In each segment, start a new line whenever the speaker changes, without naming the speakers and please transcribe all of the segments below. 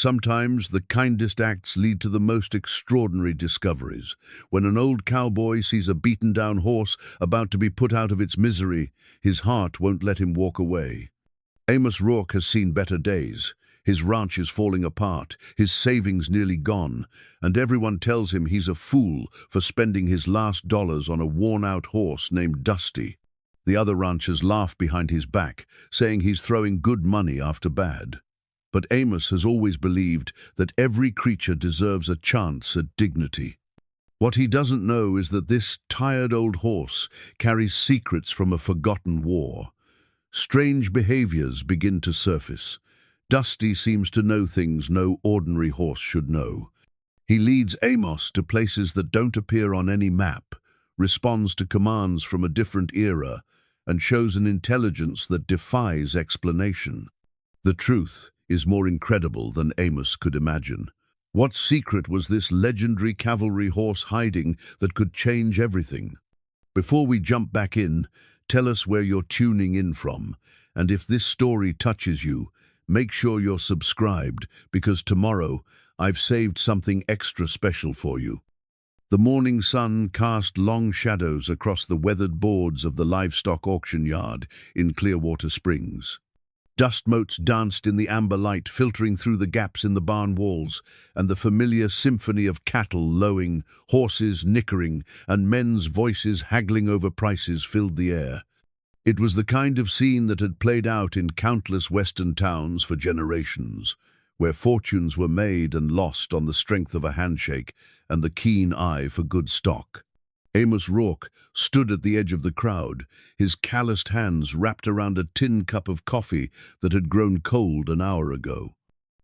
Sometimes the kindest acts lead to the most extraordinary discoveries. When an old cowboy sees a beaten-down horse about to be put out of its misery, his heart won't let him walk away. Amos Rourke has seen better days. His ranch is falling apart, his savings nearly gone, and everyone tells him he's a fool for spending his last dollars on a worn-out horse named Dusty. The other ranchers laugh behind his back, saying he's throwing good money after bad. But Amos has always believed that every creature deserves a chance at dignity. What he doesn't know is that this tired old horse carries secrets from a forgotten war. Strange behaviors begin to surface. Dusty seems to know things no ordinary horse should know. He leads Amos to places that don't appear on any map, responds to commands from a different era, and shows an intelligence that defies explanation. The truth is more incredible than Amos could imagine. What secret was this legendary cavalry horse hiding that could change everything? Before we jump back in, tell us where you're tuning in from, and if this story touches you, make sure you're subscribed, because tomorrow I've saved something extra special for you. The morning sun cast long shadows across the weathered boards of the livestock auction yard in Clearwater Springs. Dust motes danced in the amber light filtering through the gaps in the barn walls, and the familiar symphony of cattle lowing, horses nickering, and men's voices haggling over prices filled the air. It was the kind of scene that had played out in countless western towns for generations, where fortunes were made and lost on the strength of a handshake and the keen eye for good stock. Amos Rourke stood at the edge of the crowd, his calloused hands wrapped around a tin cup of coffee that had grown cold an hour ago.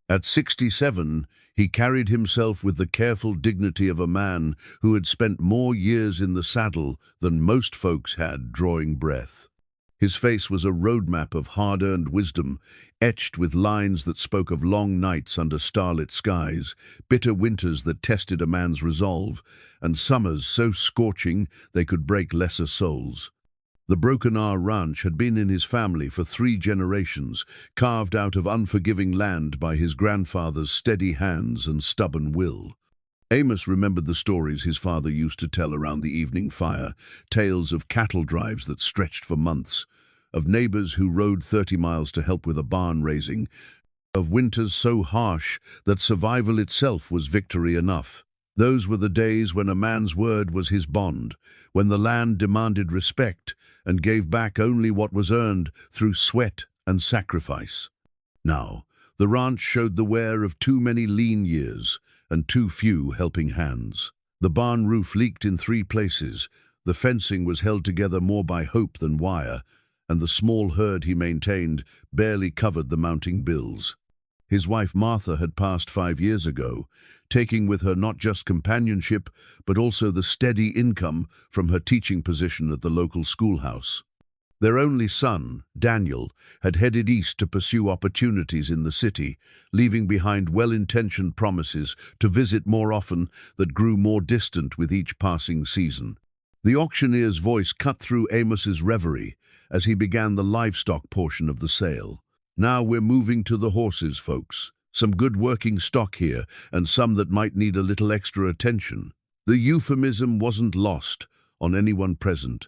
At 67, he carried himself with the careful dignity of a man who had spent more years in the saddle than most folks had drawing breath. His face was a roadmap of hard-earned wisdom, etched with lines that spoke of long nights under starlit skies, bitter winters that tested a man's resolve, and summers so scorching they could break lesser souls. The Broken Arrow Ranch had been in his family for 3 generations, carved out of unforgiving land by his grandfather's steady hands and stubborn will. Amos remembered the stories his father used to tell around the evening fire, tales of cattle drives that stretched for months, of neighbors who rode 30 miles to help with a barn raising, of winters so harsh that survival itself was victory enough. Those were the days when a man's word was his bond, when the land demanded respect and gave back only what was earned through sweat and sacrifice. Now, the ranch showed the wear of too many lean years and too few helping hands. The barn roof leaked in 3 places, the fencing was held together more by hope than wire, and the small herd he maintained barely covered the mounting bills. His wife Martha had passed 5 years ago, taking with her not just companionship, but also the steady income from her teaching position at the local schoolhouse. Their only son, Daniel, had headed east to pursue opportunities in the city, leaving behind well-intentioned promises to visit more often that grew more distant with each passing season. The auctioneer's voice cut through Amos's reverie as he began the livestock portion of the sale. "Now we're moving to the horses, folks. Some good working stock here, and some that might need a little extra attention." The euphemism wasn't lost on anyone present.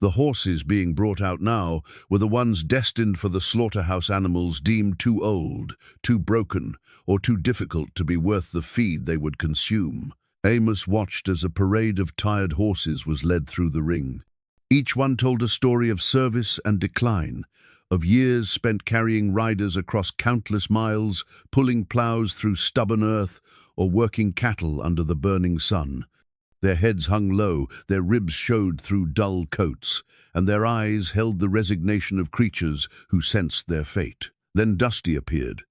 The horses being brought out now were the ones destined for the slaughterhouse animals deemed too old, too broken, or too difficult to be worth the feed they would consume. Amos watched as a parade of tired horses was led through the ring. Each one told a story of service and decline, of years spent carrying riders across countless miles, pulling plows through stubborn earth, or working cattle under the burning sun. Their heads hung low, their ribs showed through dull coats, and their eyes held the resignation of creatures who sensed their fate. Then Dusty appeared.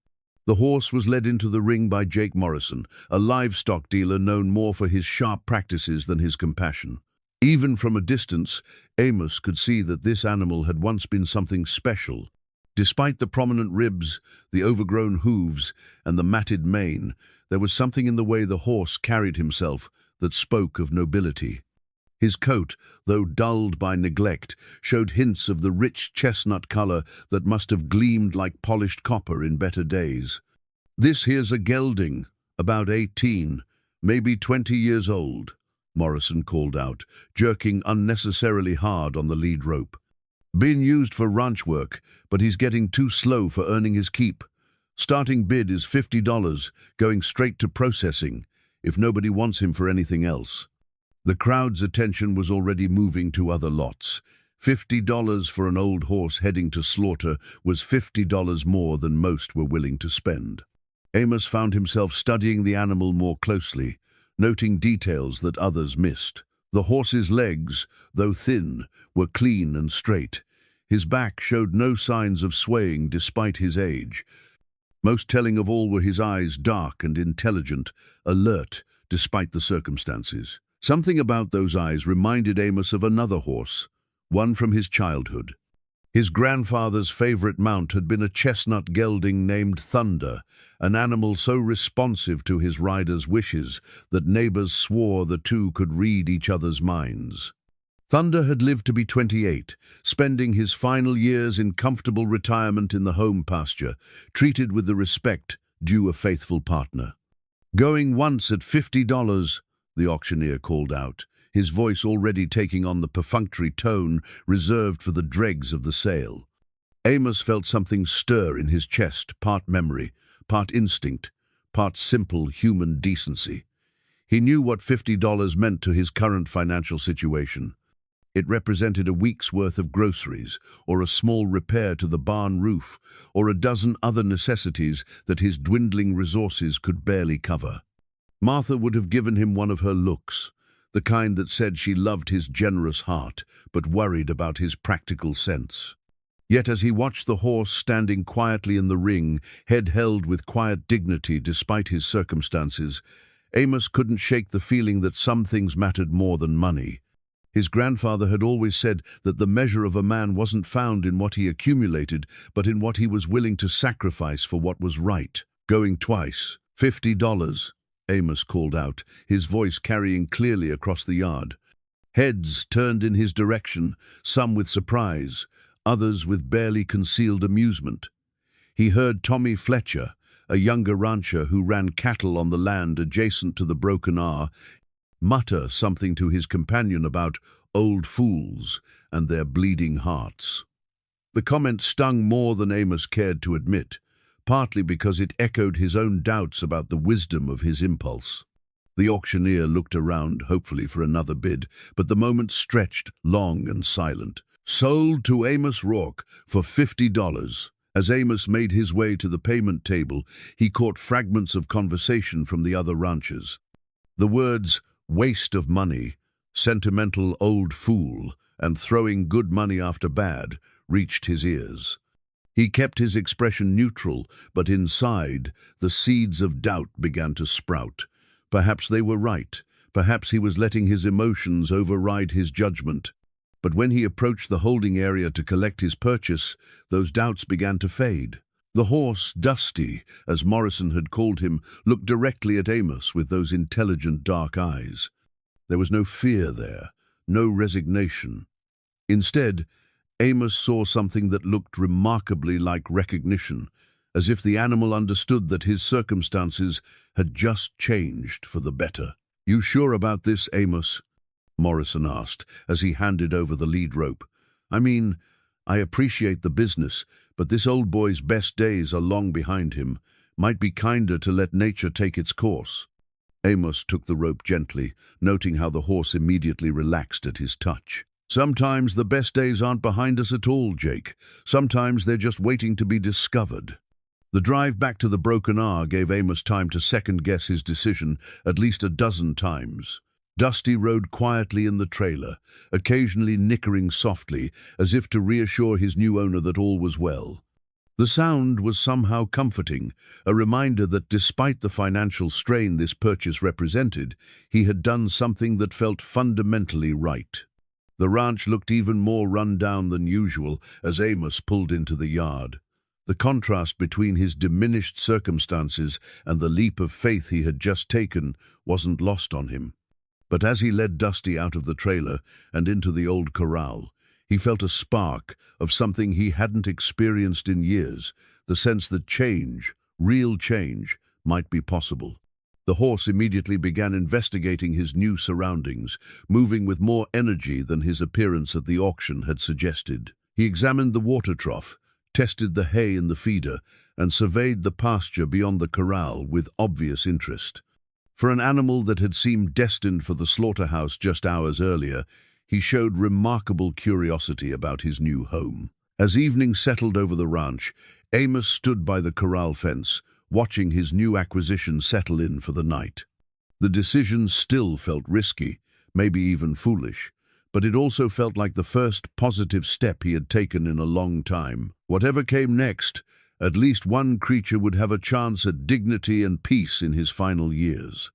The horse was led into the ring by Jake Morrison, a livestock dealer known more for his sharp practices than his compassion. Even from a distance, Amos could see that this animal had once been something special. Despite the prominent ribs, the overgrown hooves, and the matted mane, there was something in the way the horse carried himself that spoke of nobility. His coat, though dulled by neglect, showed hints of the rich chestnut color that must have gleamed like polished copper in better days. "This here's a gelding, about 18, maybe 20 years old," Morrison called out, jerking unnecessarily hard on the lead rope. "Been used for ranch work, but he's getting too slow for earning his keep. Starting bid is $50, going straight to processing, if nobody wants him for anything else." The crowd's attention was already moving to other lots. $50 for an old horse heading to slaughter was $50 more than most were willing to spend. Amos found himself studying the animal more closely, noting details that others missed. The horse's legs, though thin, were clean and straight. His back showed no signs of swaying despite his age. Most telling of all were his eyes, dark and intelligent, alert despite the circumstances. Something about those eyes reminded Amos of another horse, one from his childhood. His grandfather's favorite mount had been a chestnut gelding named Thunder, an animal so responsive to his rider's wishes that neighbors swore the two could read each other's minds. Thunder had lived to be 28, spending his final years in comfortable retirement in the home pasture, treated with the respect due a faithful partner. "Going once at $50, the auctioneer called out, his voice already taking on the perfunctory tone reserved for the dregs of the sale. Amos felt something stir in his chest, part memory, part instinct, part simple human decency. He knew what $50 meant to his current financial situation. It represented a week's worth of groceries, or a small repair to the barn roof, or a dozen other necessities that his dwindling resources could barely cover. Martha would have given him one of her looks, the kind that said she loved his generous heart, but worried about his practical sense. Yet as he watched the horse standing quietly in the ring, head held with quiet dignity despite his circumstances, Amos couldn't shake the feeling that some things mattered more than money. His grandfather had always said that the measure of a man wasn't found in what he accumulated, but in what he was willing to sacrifice for what was right. "Going twice, $50, Amos called out, his voice carrying clearly across the yard. Heads turned in his direction, some with surprise, others with barely concealed amusement. He heard Tommy Fletcher, a younger rancher who ran cattle on the land adjacent to the Broken R, mutter something to his companion about old fools and their bleeding hearts. The comment stung more than Amos cared to admit, partly because it echoed his own doubts about the wisdom of his impulse. The auctioneer looked around, hopefully for another bid, but the moment stretched, long and silent. "Sold to Amos Rourke for $50. As Amos made his way to the payment table, he caught fragments of conversation from the other ranchers. The words, "waste of money," "sentimental old fool," and "throwing good money after bad," reached his ears. He kept his expression neutral, but inside, the seeds of doubt began to sprout. Perhaps they were right. Perhaps he was letting his emotions override his judgment. But when he approached the holding area to collect his purchase, those doubts began to fade. The horse, Dusty, as Morrison had called him, looked directly at Amos with those intelligent dark eyes. There was no fear there, no resignation. Instead, Amos saw something that looked remarkably like recognition, as if the animal understood that his circumstances had just changed for the better. "You sure about this, Amos?" Morrison asked, as he handed over the lead rope. "I mean, I appreciate the business, but this old boy's best days are long behind him. Might be kinder to let nature take its course." Amos took the rope gently, noting how the horse immediately relaxed at his touch. "Sometimes the best days aren't behind us at all, Jake. Sometimes they're just waiting to be discovered." The drive back to the Broken R gave Amos time to second-guess his decision at least a dozen times. Dusty rode quietly in the trailer, occasionally nickering softly, as if to reassure his new owner that all was well. The sound was somehow comforting, a reminder that despite the financial strain this purchase represented, he had done something that felt fundamentally right. The ranch looked even more run down than usual as Amos pulled into the yard. The contrast between his diminished circumstances and the leap of faith he had just taken wasn't lost on him. But as he led Dusty out of the trailer and into the old corral, he felt a spark of something he hadn't experienced in years, the sense that change, real change might be possible. The horse immediately began investigating his new surroundings, moving with more energy than his appearance at the auction had suggested. He examined the water trough, tested the hay in the feeder, and surveyed the pasture beyond the corral with obvious interest. For an animal that had seemed destined for the slaughterhouse just hours earlier, he showed remarkable curiosity about his new home. As evening settled over the ranch, Amos stood by the corral fence, watching his new acquisition settle in for the night. The decision still felt risky, maybe even foolish, but it also felt like the first positive step he had taken in a long time. Whatever came next, at least one creature would have a chance at dignity and peace in his final years.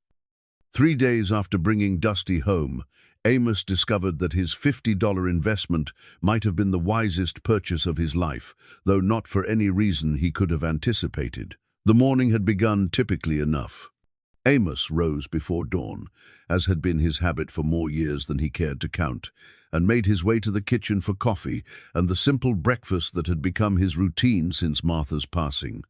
3 days after bringing Dusty home, Amos discovered that his $50 investment might have been the wisest purchase of his life, though not for any reason he could have anticipated. The morning had begun typically enough. Amos rose before dawn, as had been his habit for more years than he cared to count, and made his way to the kitchen for coffee and the simple breakfast that had become his routine since Martha's passing.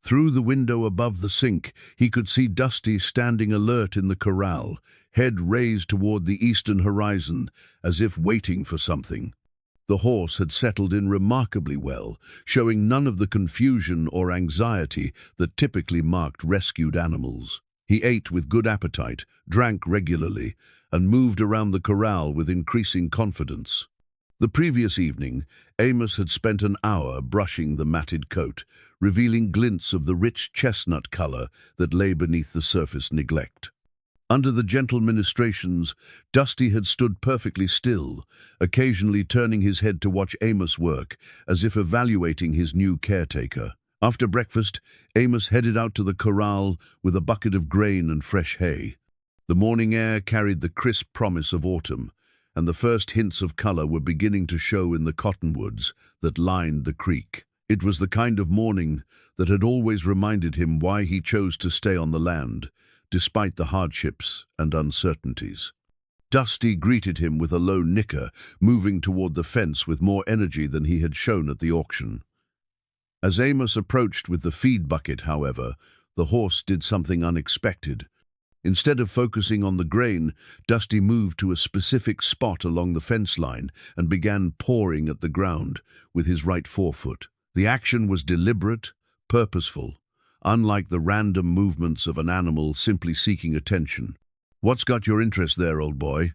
Through the window above the sink, he could see Dusty standing alert in the corral, head raised toward the eastern horizon, as if waiting for something. The horse had settled in remarkably well, showing none of the confusion or anxiety that typically marked rescued animals. He ate with good appetite, drank regularly, and moved around the corral with increasing confidence. The previous evening, Amos had spent an hour brushing the matted coat, revealing glints of the rich chestnut color that lay beneath the surface neglect. Under the gentle ministrations, Dusty had stood perfectly still, occasionally turning his head to watch Amos work, as if evaluating his new caretaker. After breakfast, Amos headed out to the corral with a bucket of grain and fresh hay. The morning air carried the crisp promise of autumn, and the first hints of color were beginning to show in the cottonwoods that lined the creek. It was the kind of morning that had always reminded him why he chose to stay on the land, despite the hardships and uncertainties. Dusty greeted him with a low nicker, moving toward the fence with more energy than he had shown at the auction. As Amos approached with the feed bucket, however, the horse did something unexpected. Instead of focusing on the grain, Dusty moved to a specific spot along the fence line and began pawing at the ground with his right forefoot. The action was deliberate, purposeful, unlike the random movements of an animal simply seeking attention. "What's got your interest there, old boy?"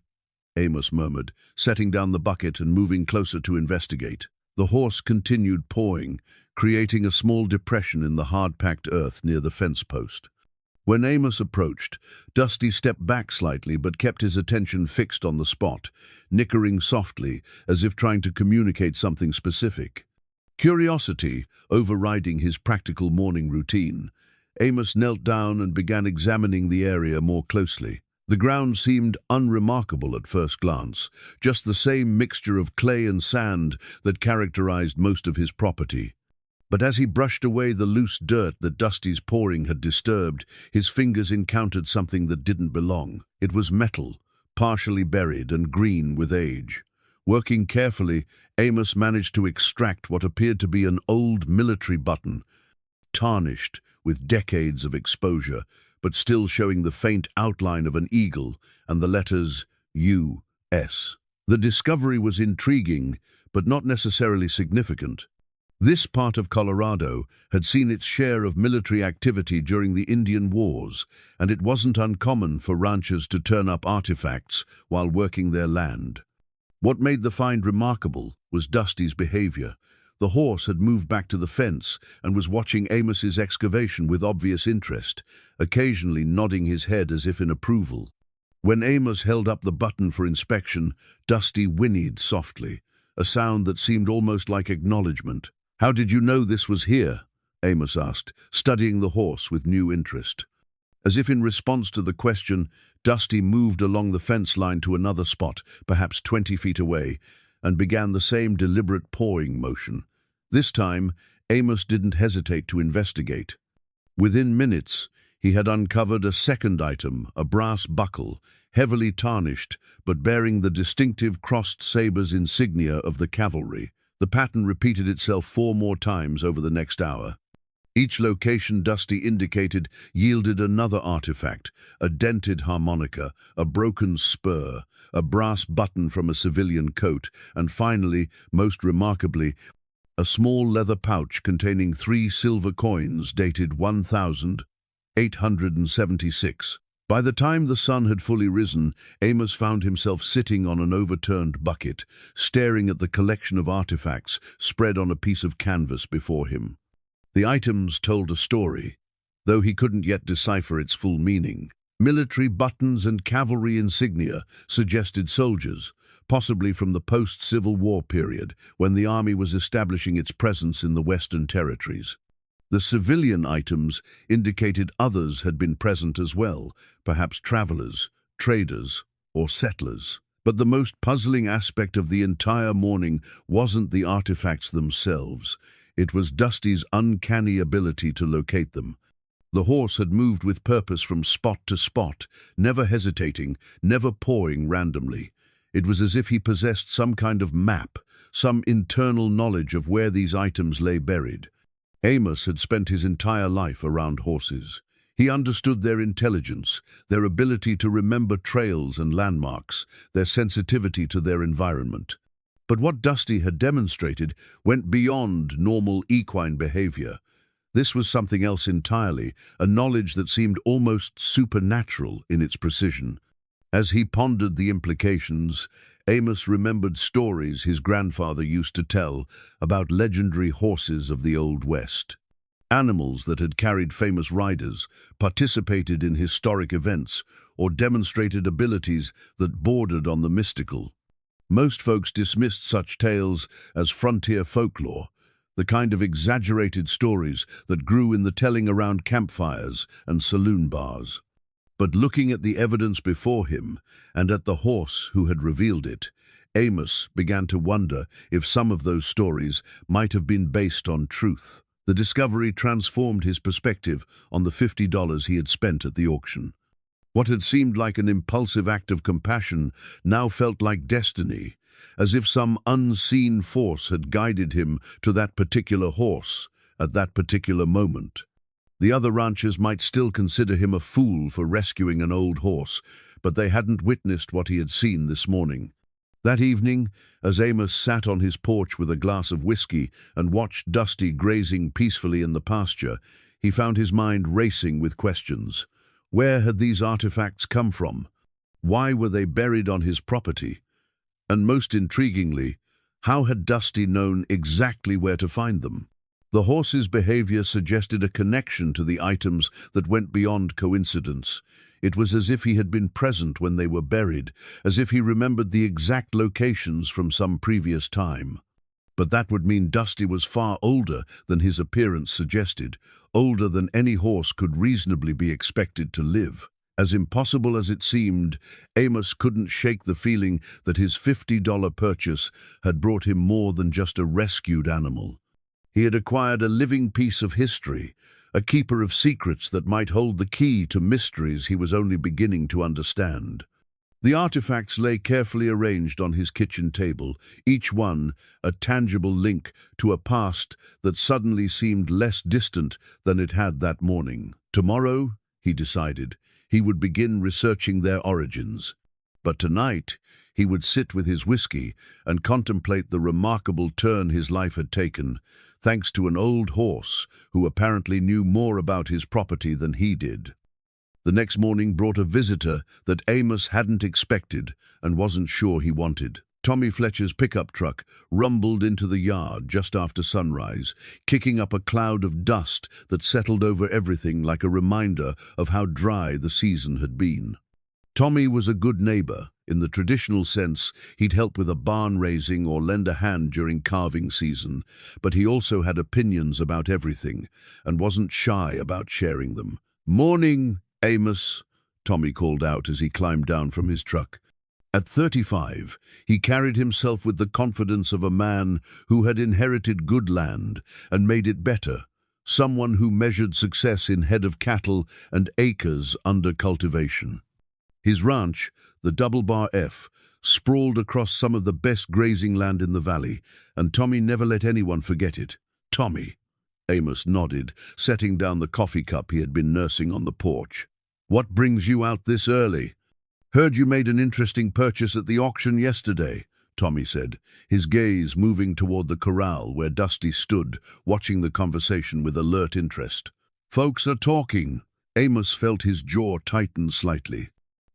Amos murmured, setting down the bucket and moving closer to investigate. The horse continued pawing, creating a small depression in the hard-packed earth near the fence post. When Amos approached, Dusty stepped back slightly but kept his attention fixed on the spot, nickering softly as if trying to communicate something specific. Curiosity overriding his practical morning routine, Amos knelt down and began examining the area more closely. The ground seemed unremarkable at first glance, just the same mixture of clay and sand that characterized most of his property. But as he brushed away the loose dirt that Dusty's pawing had disturbed, his fingers encountered something that didn't belong. It was metal, partially buried and green with age. Working carefully, Amos managed to extract what appeared to be an old military button, tarnished with decades of exposure, but still showing the faint outline of an eagle and the letters U.S. The discovery was intriguing, but not necessarily significant. This part of Colorado had seen its share of military activity during the Indian Wars, and it wasn't uncommon for ranchers to turn up artifacts while working their land. What made the find remarkable was Dusty's behavior. The horse had moved back to the fence and was watching Amos's excavation with obvious interest, occasionally nodding his head as if in approval. When Amos held up the button for inspection, Dusty whinnied softly, a sound that seemed almost like acknowledgement. "How did you know this was here?" Amos asked, studying the horse with new interest. As if in response to the question, Dusty moved along the fence line to another spot, perhaps 20 feet away, and began the same deliberate pawing motion. This time, Amos didn't hesitate to investigate. Within minutes, he had uncovered a second item, a brass buckle, heavily tarnished, but bearing the distinctive crossed sabers insignia of the cavalry. The pattern repeated itself 4 more times over the next hour. Each location Dusty indicated yielded another artifact, a dented harmonica, a broken spur, a brass button from a civilian coat, and finally, most remarkably, a small leather pouch containing 3 silver coins dated 1876. By the time the sun had fully risen, Amos found himself sitting on an overturned bucket, staring at the collection of artifacts spread on a piece of canvas before him. The items told a story, though he couldn't yet decipher its full meaning. Military buttons and cavalry insignia suggested soldiers, possibly from the post-Civil War period, when the army was establishing its presence in the Western Territories. The civilian items indicated others had been present as well, perhaps travelers, traders, or settlers. But the most puzzling aspect of the entire morning wasn't the artifacts themselves. It was Dusty's uncanny ability to locate them. The horse had moved with purpose from spot to spot, never hesitating, never pawing randomly. It was as if he possessed some kind of map, some internal knowledge of where these items lay buried. Amos had spent his entire life around horses. He understood their intelligence, their ability to remember trails and landmarks, their sensitivity to their environment. But what Dusty had demonstrated went beyond normal equine behavior. This was something else entirely, a knowledge that seemed almost supernatural in its precision. As he pondered the implications, Amos remembered stories his grandfather used to tell about legendary horses of the Old West. Animals that had carried famous riders, participated in historic events, or demonstrated abilities that bordered on the mystical. Most folks dismissed such tales as frontier folklore, the kind of exaggerated stories that grew in the telling around campfires and saloon bars. But looking at the evidence before him, and at the horse who had revealed it, Amos began to wonder if some of those stories might have been based on truth. The discovery transformed his perspective on the $50 he had spent at the auction. What had seemed like an impulsive act of compassion now felt like destiny, as if some unseen force had guided him to that particular horse at that particular moment. The other ranchers might still consider him a fool for rescuing an old horse, but they hadn't witnessed what he had seen this morning. That evening, as Amos sat on his porch with a glass of whiskey and watched Dusty grazing peacefully in the pasture, he found his mind racing with questions. Where had these artifacts come from? Why were they buried on his property? And most intriguingly, how had Dusty known exactly where to find them? The horse's behavior suggested a connection to the items that went beyond coincidence. It was as if he had been present when they were buried, as if he remembered the exact locations from some previous time. But that would mean Dusty was far older than his appearance suggested, older than any horse could reasonably be expected to live. As impossible as it seemed, Amos couldn't shake the feeling that his $50 purchase had brought him more than just a rescued animal. He had acquired a living piece of history, a keeper of secrets that might hold the key to mysteries he was only beginning to understand. The artifacts lay carefully arranged on his kitchen table, each one a tangible link to a past that suddenly seemed less distant than it had that morning. Tomorrow, he decided, he would begin researching their origins. But tonight, he would sit with his whiskey and contemplate the remarkable turn his life had taken, thanks to an old horse who apparently knew more about his property than he did. The next morning brought a visitor that Amos hadn't expected and wasn't sure he wanted. Tommy Fletcher's pickup truck rumbled into the yard just after sunrise, kicking up a cloud of dust that settled over everything like a reminder of how dry the season had been. Tommy was a good neighbor. In the traditional sense, he'd help with a barn raising or lend a hand during calving season, but he also had opinions about everything and wasn't shy about sharing them. "Morning, Amos," Tommy called out as he climbed down from his truck. At 35, he carried himself with the confidence of a man who had inherited good land and made it better, someone who measured success in head of cattle and acres under cultivation. His ranch, the Double Bar F, sprawled across some of the best grazing land in the valley, and Tommy never let anyone forget it. Tommy. Amos nodded, setting down the coffee cup he had been nursing on the porch. "What brings you out this early?" "Heard you made an interesting purchase at the auction yesterday," Tommy said, his gaze moving toward the corral where Dusty stood, watching the conversation with alert interest. "Folks are talking." Amos felt his jaw tighten slightly.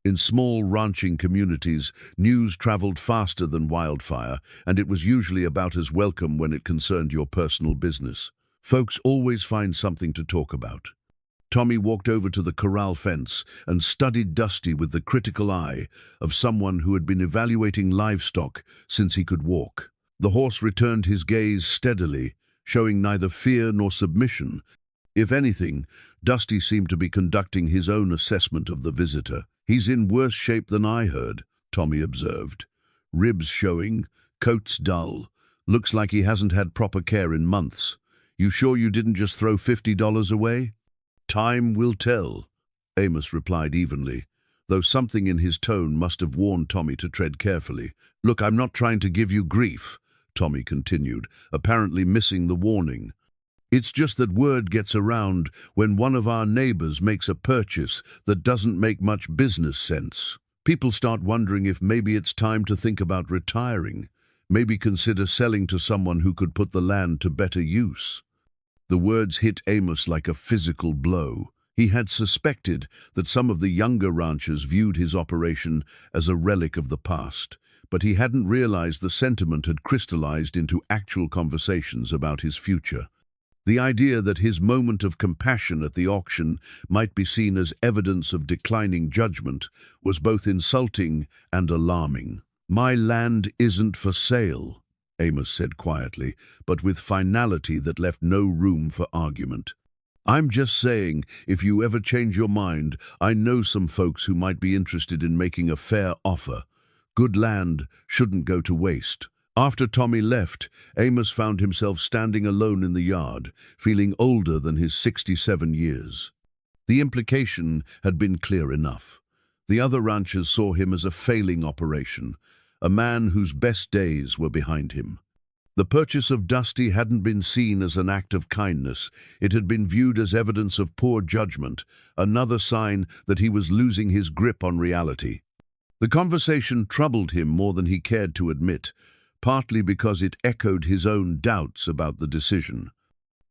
In small ranching communities, news traveled faster than wildfire, and it was usually about as welcome when it concerned your personal business. Folks always find something to talk about. Tommy walked over to the corral fence and studied Dusty with the critical eye of someone who had been evaluating livestock since he could walk. The horse returned his gaze steadily, showing neither fear nor submission. If anything, Dusty seemed to be conducting his own assessment of the visitor. "He's in worse shape than I heard," Tommy observed. "Ribs showing, coat's dull. Looks like he hasn't had proper care in months. You sure you didn't just throw $50 away?" "Time will tell," Amos replied evenly, though something in his tone must have warned Tommy to tread carefully. "Look, I'm not trying to give you grief," Tommy continued, apparently missing the warning. "It's just that word gets around when one of our neighbors makes a purchase that doesn't make much business sense. People start wondering if maybe it's time to think about retiring, maybe consider selling to someone who could put the land to better use." The words hit Amos like a physical blow. He had suspected that some of the younger ranchers viewed his operation as a relic of the past, but he hadn't realized the sentiment had crystallized into actual conversations about his future. The idea that his moment of compassion at the auction might be seen as evidence of declining judgment was both insulting and alarming. "My land isn't for sale," Amos said quietly, but with finality that left no room for argument. "I'm just saying, if you ever change your mind, I know some folks who might be interested in making a fair offer. Good land shouldn't go to waste." After Tommy left, Amos found himself standing alone in the yard, feeling older than his 67 years. The implication had been clear enough. The other ranchers saw him as a failing operation, a man whose best days were behind him. The purchase of Dusty hadn't been seen as an act of kindness. It had been viewed as evidence of poor judgment, another sign that he was losing his grip on reality. The conversation troubled him more than he cared to admit, partly because it echoed his own doubts about the decision.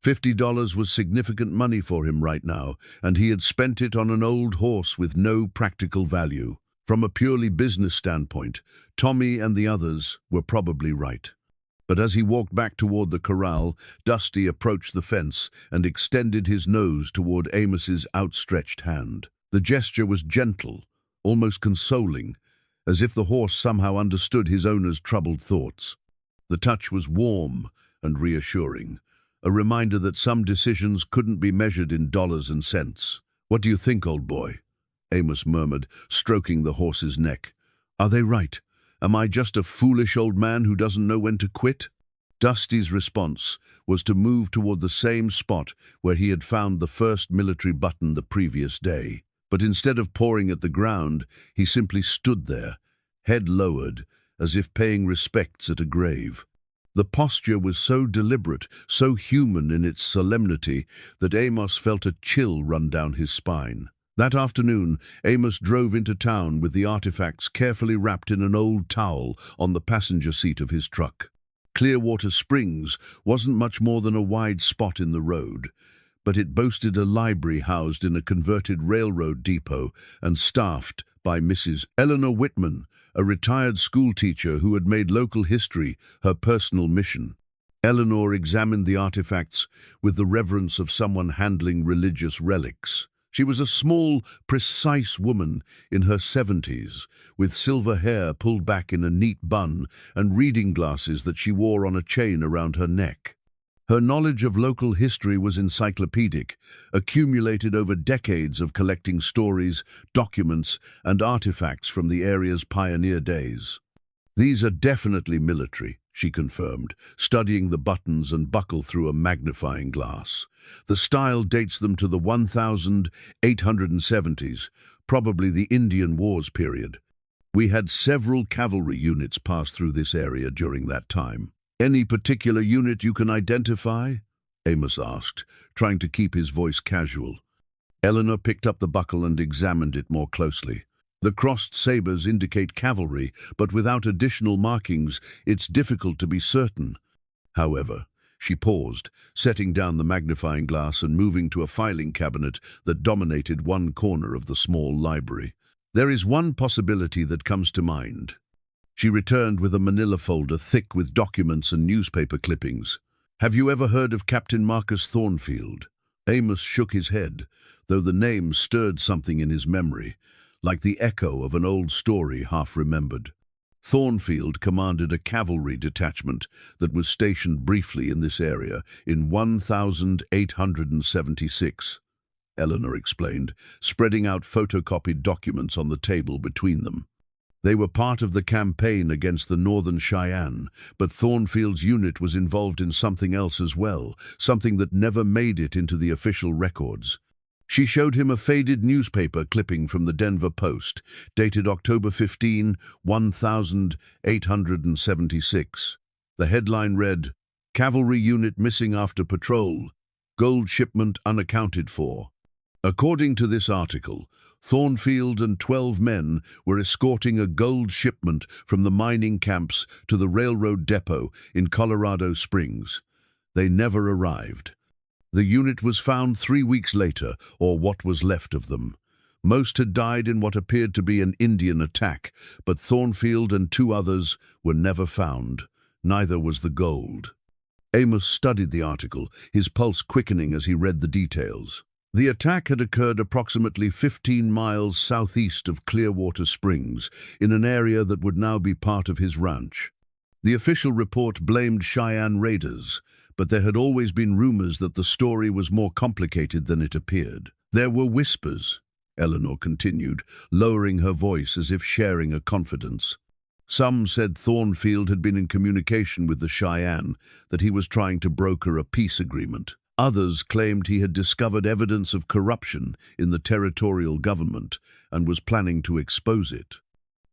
$50 was significant money for him right now, and he had spent it on an old horse with no practical value. From a purely business standpoint, Tommy and the others were probably right. But as he walked back toward the corral, Dusty approached the fence and extended his nose toward Amos's outstretched hand. The gesture was gentle, almost consoling, as if the horse somehow understood his owner's troubled thoughts. The touch was warm and reassuring, a reminder that some decisions couldn't be measured in dollars and cents. "What do you think, old boy?" Amos murmured, stroking the horse's neck. "Are they right? Am I just a foolish old man who doesn't know when to quit?" Dusty's response was to move toward the same spot where he had found the first military button the previous day. But instead of pawing at the ground, he simply stood there, head lowered, as if paying respects at a grave. The posture was so deliberate, so human in its solemnity, that Amos felt a chill run down his spine. That afternoon, Amos drove into town with the artifacts carefully wrapped in an old towel on the passenger seat of his truck. Clearwater Springs wasn't much more than a wide spot in the road, but it boasted a library housed in a converted railroad depot and staffed by Mrs. Eleanor Whitman, a retired schoolteacher who had made local history her personal mission. Eleanor examined the artifacts with the reverence of someone handling religious relics. She was a small, precise woman in her 70s, with silver hair pulled back in a neat bun and reading glasses that she wore on a chain around her neck. Her knowledge of local history was encyclopedic, accumulated over decades of collecting stories, documents, and artifacts from the area's pioneer days. "These are definitely military," she confirmed, studying the buttons and buckle through a magnifying glass. "The style dates them to the 1870s, probably the Indian Wars period. We had several cavalry units pass through this area during that time." "Any particular unit you can identify?" Amos asked, trying to keep his voice casual. Eleanor picked up the buckle and examined it more closely. The crossed sabers indicate cavalry, but without additional markings, it's difficult to be certain. However, she paused, setting down the magnifying glass and moving to a filing cabinet that dominated one corner of the small library. There is one possibility that comes to mind. She returned with a manila folder thick with documents and newspaper clippings. Have you ever heard of Captain Marcus Thornfield? Amos shook his head, though the name stirred something in his memory, like the echo of an old story half remembered. Thornfield commanded a cavalry detachment that was stationed briefly in this area in 1876, Eleanor explained, spreading out photocopied documents on the table between them. They were part of the campaign against the Northern Cheyenne, but Thornfield's unit was involved in something else as well, something that never made it into the official records. She showed him a faded newspaper clipping from the Denver Post, dated October 15, 1876. The headline read, "Cavalry Unit Missing After Patrol, Gold Shipment Unaccounted For." According to this article, Thornfield and 12 men were escorting a gold shipment from the mining camps to the railroad depot in Colorado Springs. They never arrived. The unit was found 3 weeks later, or what was left of them. Most had died in what appeared to be an Indian attack, but Thornfield and 2 others were never found. Neither was the gold. Amos studied the article, his pulse quickening as he read the details. The attack had occurred approximately 15 miles southeast of Clearwater Springs, in an area that would now be part of his ranch. The official report blamed Cheyenne raiders, but there had always been rumors that the story was more complicated than it appeared. There were whispers, Eleanor continued, lowering her voice as if sharing a confidence. Some said Thornfield had been in communication with the Cheyenne, that he was trying to broker a peace agreement. Others claimed he had discovered evidence of corruption in the territorial government and was planning to expose it.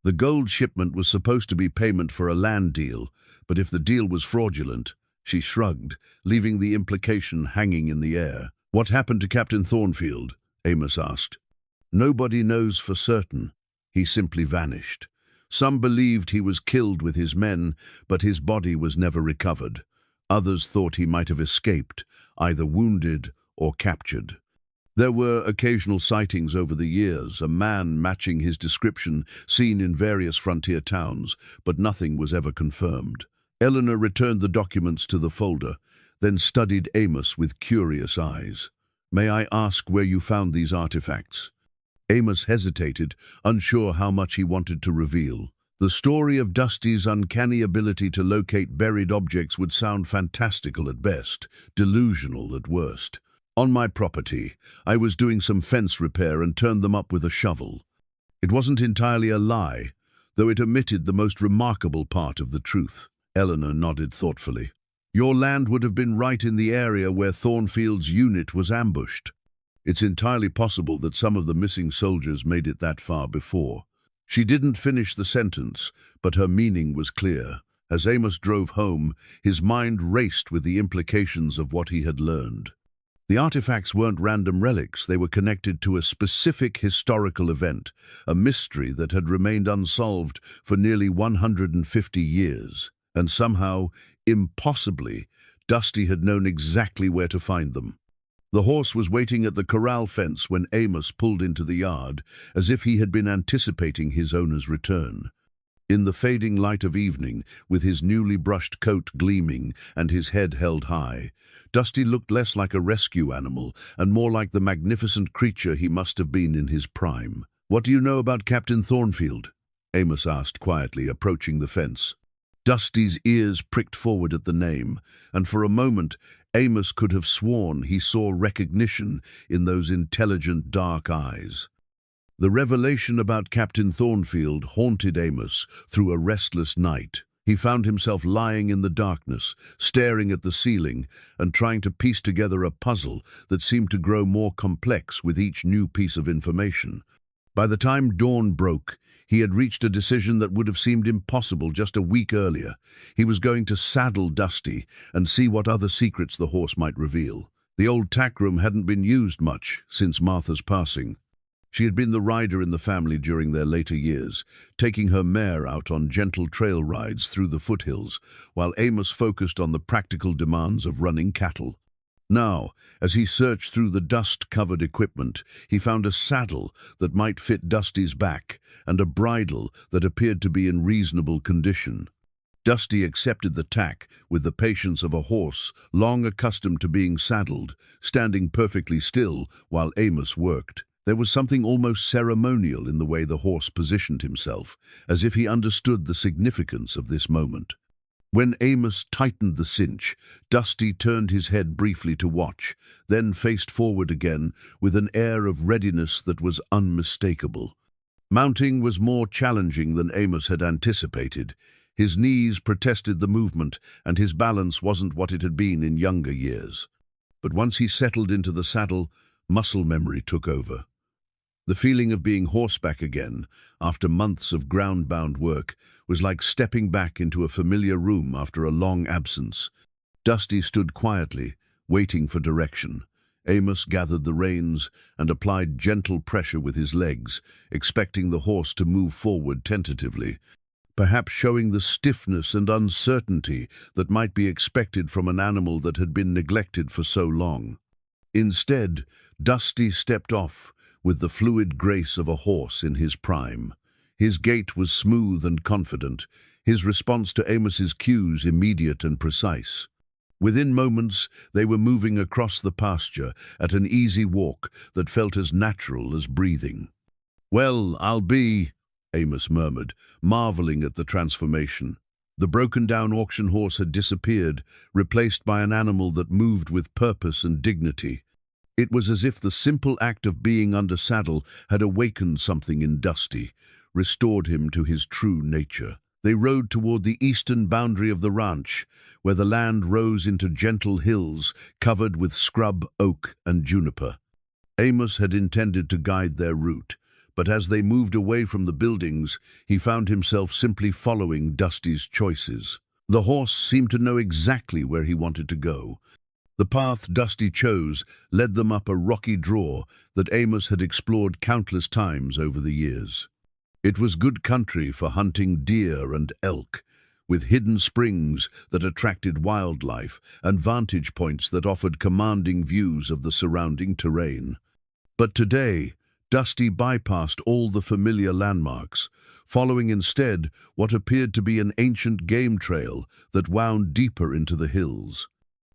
The gold shipment was supposed to be payment for a land deal, but if the deal was fraudulent, she shrugged, leaving the implication hanging in the air. What happened to Captain Thornfield? Amos asked. Nobody knows for certain. He simply vanished. Some believed he was killed with his men, but his body was never recovered. Others thought he might have escaped, either wounded or captured. There were occasional sightings over the years, a man matching his description seen in various frontier towns, but nothing was ever confirmed. Eleanor returned the documents to the folder, then studied Amos with curious eyes. May I ask where you found these artifacts? Amos hesitated, unsure how much he wanted to reveal. The story of Dusty's uncanny ability to locate buried objects would sound fantastical at best, delusional at worst. On my property, I was doing some fence repair and turned them up with a shovel. It wasn't entirely a lie, though it omitted the most remarkable part of the truth. Eleanor nodded thoughtfully. Your land would have been right in the area where Thornfield's unit was ambushed. It's entirely possible that some of the missing soldiers made it that far before. She didn't finish the sentence, but her meaning was clear. As Amos drove home, his mind raced with the implications of what he had learned. The artifacts weren't random relics, they were connected to a specific historical event, a mystery that had remained unsolved for nearly 150 years. And somehow, impossibly, Dusty had known exactly where to find them. The horse was waiting at the corral fence when Amos pulled into the yard, as if he had been anticipating his owner's return. In the fading light of evening, with his newly brushed coat gleaming and his head held high, Dusty looked less like a rescue animal and more like the magnificent creature he must have been in his prime. What do you know about Captain Thornfield? Amos asked quietly, approaching the fence. Dusty's ears pricked forward at the name, and for a moment Amos could have sworn he saw recognition in those intelligent dark eyes. The revelation about Captain Thornfield haunted Amos through a restless night. He found himself lying in the darkness, staring at the ceiling and trying to piece together a puzzle that seemed to grow more complex with each new piece of information. By the time dawn broke, he had reached a decision that would have seemed impossible just a week earlier. He was going to saddle Dusty and see what other secrets the horse might reveal. The old tack room hadn't been used much since Martha's passing. She had been the rider in the family during their later years, taking her mare out on gentle trail rides through the foothills, while Amos focused on the practical demands of running cattle. Now, as he searched through the dust-covered equipment, he found a saddle that might fit Dusty's back and a bridle that appeared to be in reasonable condition. Dusty accepted the tack with the patience of a horse long accustomed to being saddled, standing perfectly still while Amos worked. There was something almost ceremonial in the way the horse positioned himself, as if he understood the significance of this moment. When Amos tightened the cinch, Dusty turned his head briefly to watch, then faced forward again with an air of readiness that was unmistakable. Mounting was more challenging than Amos had anticipated. His knees protested the movement, and his balance wasn't what it had been in younger years. But once he settled into the saddle, muscle memory took over. The feeling of being horseback again, after months of ground-bound work, was like stepping back into a familiar room after a long absence. Dusty stood quietly, waiting for direction. Amos gathered the reins and applied gentle pressure with his legs, expecting the horse to move forward tentatively, perhaps showing the stiffness and uncertainty that might be expected from an animal that had been neglected for so long. Instead, Dusty stepped off, with the fluid grace of a horse in his prime. His gait was smooth and confident, his response to Amos's cues immediate and precise. Within moments, they were moving across the pasture at an easy walk that felt as natural as breathing. "Well, I'll be," Amos murmured, marveling at the transformation. The broken-down auction horse had disappeared, replaced by an animal that moved with purpose and dignity. It was as if the simple act of being under saddle had awakened something in Dusty, restored him to his true nature. They rode toward the eastern boundary of the ranch, where the land rose into gentle hills covered with scrub, oak, and juniper. Amos had intended to guide their route, but as they moved away from the buildings, he found himself simply following Dusty's choices. The horse seemed to know exactly where he wanted to go. The path Dusty chose led them up a rocky draw that Amos had explored countless times over the years. It was good country for hunting deer and elk, with hidden springs that attracted wildlife and vantage points that offered commanding views of the surrounding terrain. But today, Dusty bypassed all the familiar landmarks, following instead what appeared to be an ancient game trail that wound deeper into the hills.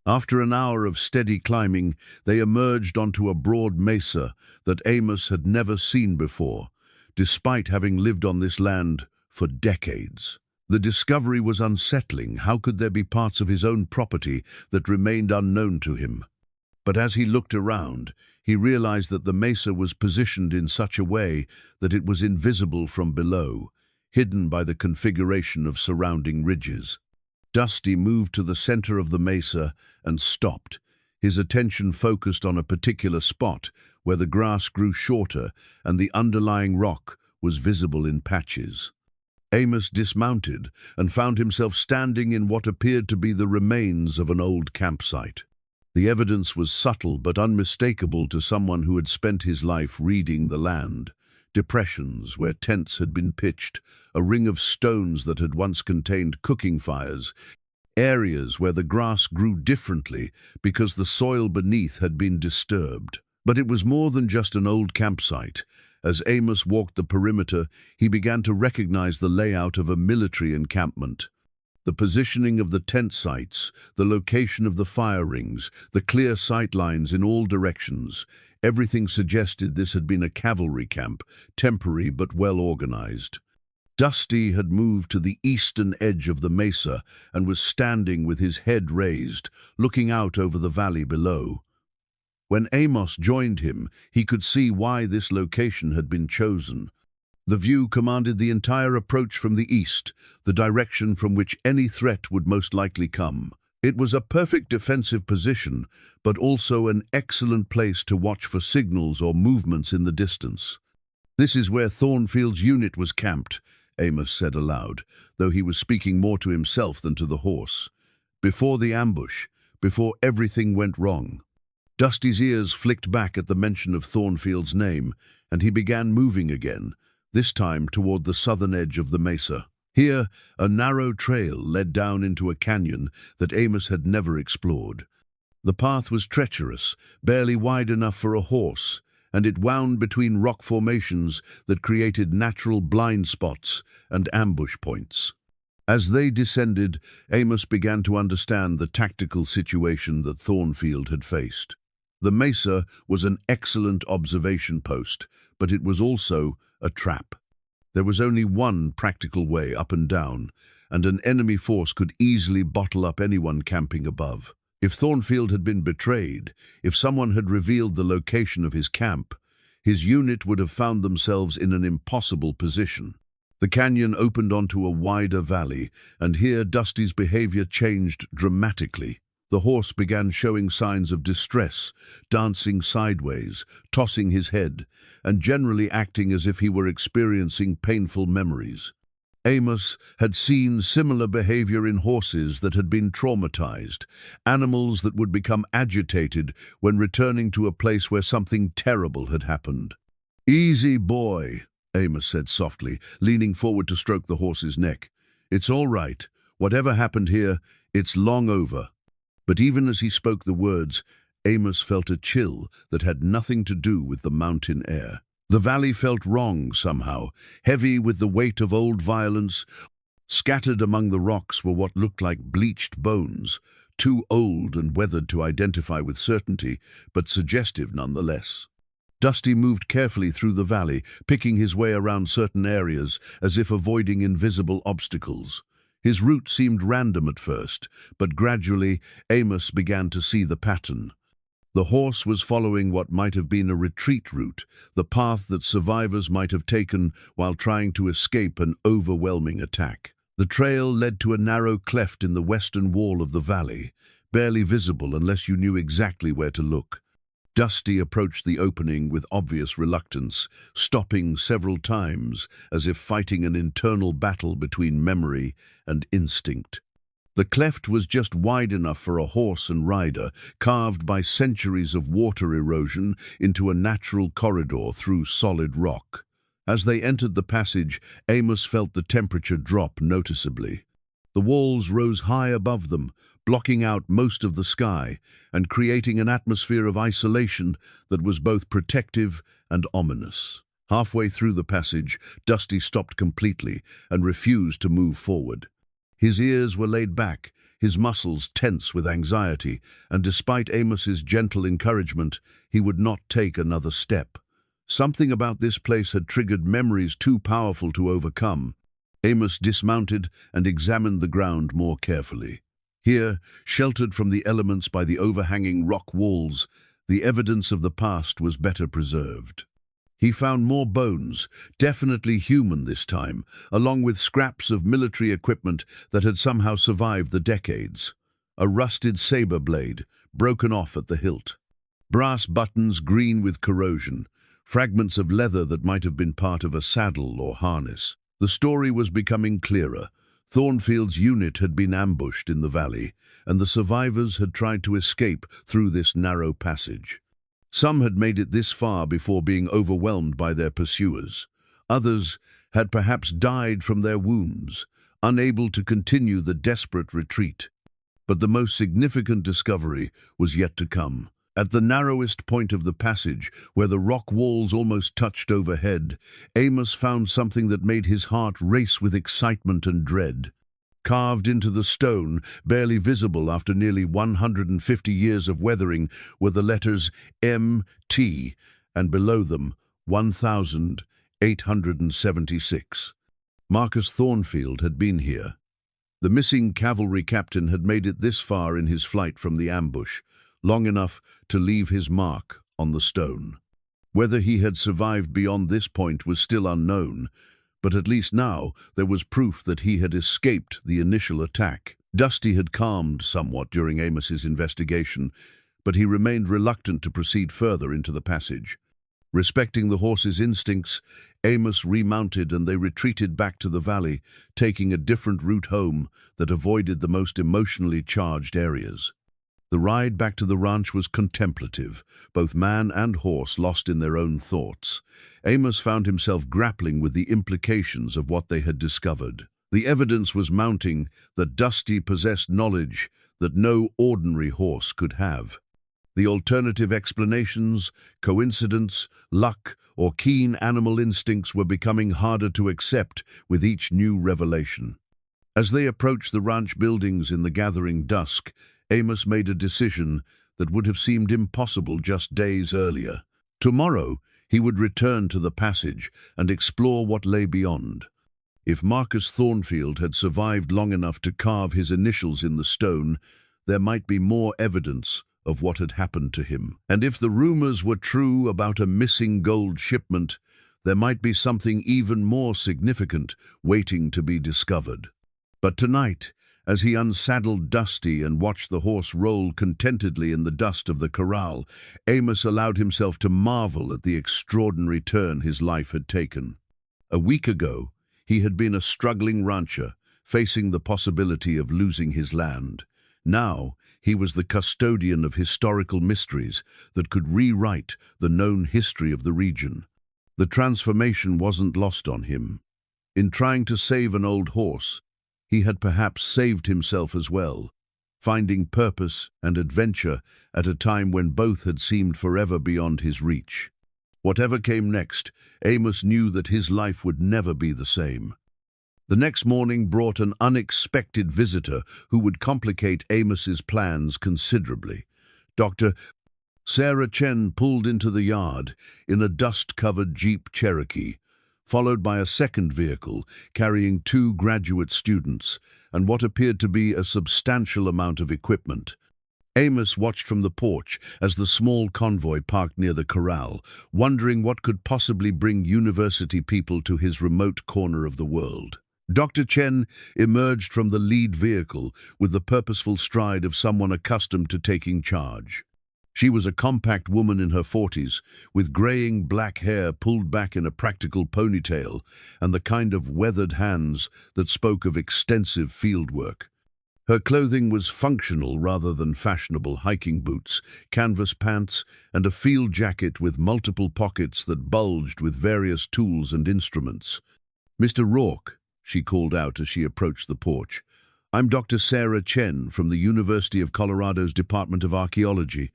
After an hour of steady climbing, they emerged onto a broad mesa that Amos had never seen before, despite having lived on this land for decades. The discovery was unsettling. How could there be parts of his own property that remained unknown to him? But as he looked around, he realized that the mesa was positioned in such a way that it was invisible from below, hidden by the configuration of surrounding ridges. Dusty moved to the center of the mesa and stopped, his attention focused on a particular spot where the grass grew shorter and the underlying rock was visible in patches. Amos dismounted and found himself standing in what appeared to be the remains of an old campsite. The evidence was subtle but unmistakable to someone who had spent his life reading the land. Depressions where tents had been pitched, a ring of stones that had once contained cooking fires, areas where the grass grew differently because the soil beneath had been disturbed. But it was more than just an old campsite. As Amos walked the perimeter, he began to recognize the layout of a military encampment. The positioning of the tent sites, the location of the fire rings, the clear sight lines in all directions, everything suggested this had been a cavalry camp, temporary but well organized. Dusty had moved to the eastern edge of the mesa and was standing with his head raised, looking out over the valley below. When Amos joined him, he could see why this location had been chosen. The view commanded the entire approach from the east, the direction from which any threat would most likely come. It was a perfect defensive position, but also an excellent place to watch for signals or movements in the distance. "This is where Thornfield's unit was camped," Amos said aloud, though he was speaking more to himself than to the horse. "Before the ambush, before everything went wrong." Dusty's ears flicked back at the mention of Thornfield's name, and he began moving again, this time toward the southern edge of the mesa. Here, a narrow trail led down into a canyon that Amos had never explored. The path was treacherous, barely wide enough for a horse, and it wound between rock formations that created natural blind spots and ambush points. As they descended, Amos began to understand the tactical situation that Thornfield had faced. The mesa was an excellent observation post, but it was also a trap. There was only one practical way up and down, and an enemy force could easily bottle up anyone camping above. If Thornfield had been betrayed, if someone had revealed the location of his camp, his unit would have found themselves in an impossible position. The canyon opened onto a wider valley, and here Dusty's behavior changed dramatically. The horse began showing signs of distress, dancing sideways, tossing his head, and generally acting as if he were experiencing painful memories. Amos had seen similar behavior in horses that had been traumatized, animals that would become agitated when returning to a place where something terrible had happened. "Easy, boy," Amos said softly, leaning forward to stroke the horse's neck. "It's all right. Whatever happened here, it's long over." But even as he spoke the words, Amos felt a chill that had nothing to do with the mountain air. The valley felt wrong somehow, heavy with the weight of old violence. Scattered among the rocks were what looked like bleached bones, too old and weathered to identify with certainty, but suggestive nonetheless. Dusty moved carefully through the valley, picking his way around certain areas, as if avoiding invisible obstacles. His route seemed random at first, but gradually Amos began to see the pattern. The horse was following what might have been a retreat route, the path that survivors might have taken while trying to escape an overwhelming attack. The trail led to a narrow cleft in the western wall of the valley, barely visible unless you knew exactly where to look. Dusty approached the opening with obvious reluctance, stopping several times as if fighting an internal battle between memory and instinct. The cleft was just wide enough for a horse and rider, carved by centuries of water erosion into a natural corridor through solid rock. As they entered the passage, Amos felt the temperature drop noticeably. The walls rose high above them, blocking out most of the sky and creating an atmosphere of isolation that was both protective and ominous. Halfway through the passage, Dusty stopped completely and refused to move forward. His ears were laid back, his muscles tense with anxiety, and despite Amos's gentle encouragement, he would not take another step. Something about this place had triggered memories too powerful to overcome. Amos dismounted and examined the ground more carefully. Here, sheltered from the elements by the overhanging rock walls, the evidence of the past was better preserved. He found more bones, definitely human this time, along with scraps of military equipment that had somehow survived the decades. A rusted saber blade, broken off at the hilt. Brass buttons green with corrosion, fragments of leather that might have been part of a saddle or harness. The story was becoming clearer. Thornfield's unit had been ambushed in the valley, and the survivors had tried to escape through this narrow passage. Some had made it this far before being overwhelmed by their pursuers. Others had perhaps died from their wounds, unable to continue the desperate retreat. But the most significant discovery was yet to come. At the narrowest point of the passage, where the rock walls almost touched overhead, Amos found something that made his heart race with excitement and dread. Carved into the stone, barely visible after nearly 150 years of weathering, were the letters M.T., and below them, 1,876. Marcus Thornfield had been here. The missing cavalry captain had made it this far in his flight from the ambush, long enough to leave his mark on the stone. Whether he had survived beyond this point was still unknown, but at least now there was proof that he had escaped the initial attack. Dusty had calmed somewhat during Amos's investigation, but he remained reluctant to proceed further into the passage. Respecting the horse's instincts, Amos remounted and they retreated back to the valley, taking a different route home that avoided the most emotionally charged areas. The ride back to the ranch was contemplative, both man and horse lost in their own thoughts. Amos found himself grappling with the implications of what they had discovered. The evidence was mounting that Dusty possessed knowledge that no ordinary horse could have. The alternative explanations, coincidence, luck, or keen animal instincts were becoming harder to accept with each new revelation. As they approached the ranch buildings in the gathering dusk, Amos made a decision that would have seemed impossible just days earlier. Tomorrow, he would return to the passage and explore what lay beyond. If Marcus Thornfield had survived long enough to carve his initials in the stone, there might be more evidence of what had happened to him. And if the rumors were true about a missing gold shipment, there might be something even more significant waiting to be discovered. But tonight, as he unsaddled Dusty and watched the horse roll contentedly in the dust of the corral, Amos allowed himself to marvel at the extraordinary turn his life had taken. A week ago, he had been a struggling rancher, facing the possibility of losing his land. Now, he was the custodian of historical mysteries that could rewrite the known history of the region. The transformation wasn't lost on him. In trying to save an old horse, he had perhaps saved himself as well, finding purpose and adventure at a time when both had seemed forever beyond his reach. Whatever came next, Amos knew that his life would never be the same. The next morning brought an unexpected visitor who would complicate Amos's plans considerably. Dr. Sarah Chen pulled into the yard in a dust-covered Jeep Cherokee, followed by a second vehicle carrying 2 graduate students and what appeared to be a substantial amount of equipment. Amos watched from the porch as the small convoy parked near the corral, wondering what could possibly bring university people to his remote corner of the world. Dr. Chen emerged from the lead vehicle with the purposeful stride of someone accustomed to taking charge. She was a compact woman in her 40s, with graying black hair pulled back in a practical ponytail and the kind of weathered hands that spoke of extensive field work. Her clothing was functional rather than fashionable: hiking boots, canvas pants, and a field jacket with multiple pockets that bulged with various tools and instruments. "Mr. Rourke," she called out as she approached the porch. "I'm Dr. Sarah Chen from the University of Colorado's Department of Archaeology.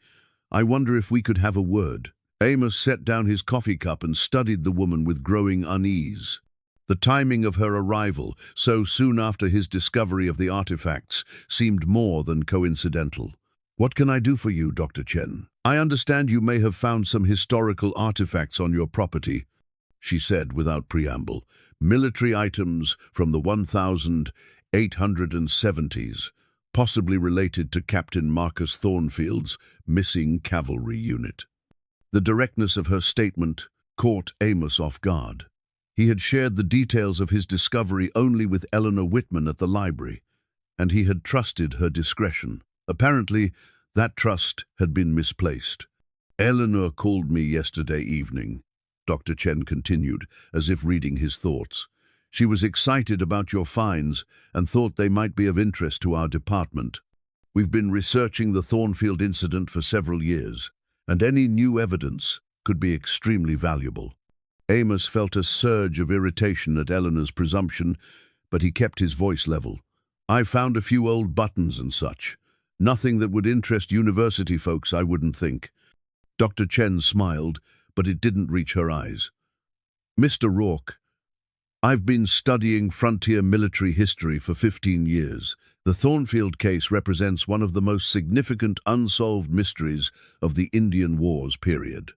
I wonder if we could have a word." Amos set down his coffee cup and studied the woman with growing unease. The timing of her arrival, so soon after his discovery of the artifacts, seemed more than coincidental. "What can I do for you, Dr. Chen? I understand you may have found some historical artifacts on your property," she said without preamble. "Military items from the 1870s, possibly related to Captain Marcus Thornfield's missing cavalry unit." The directness of her statement caught Amos off guard. He had shared the details of his discovery only with Eleanor Whitman at the library, and he had trusted her discretion. Apparently, that trust had been misplaced. "Eleanor called me yesterday evening," Dr. Chen continued, as if reading his thoughts. "She was excited about your finds and thought they might be of interest to our department. We've been researching the Thornfield incident for several years, and any new evidence could be extremely valuable." Amos felt a surge of irritation at Eleanor's presumption, but he kept his voice level. "I found a few old buttons and such. Nothing that would interest university folks, I wouldn't think." Dr. Chen smiled, but it didn't reach her eyes. "Mr. Rourke, I've been studying frontier military history for 15 years. The Thornfield case represents one of the most significant unsolved mysteries of the Indian Wars period.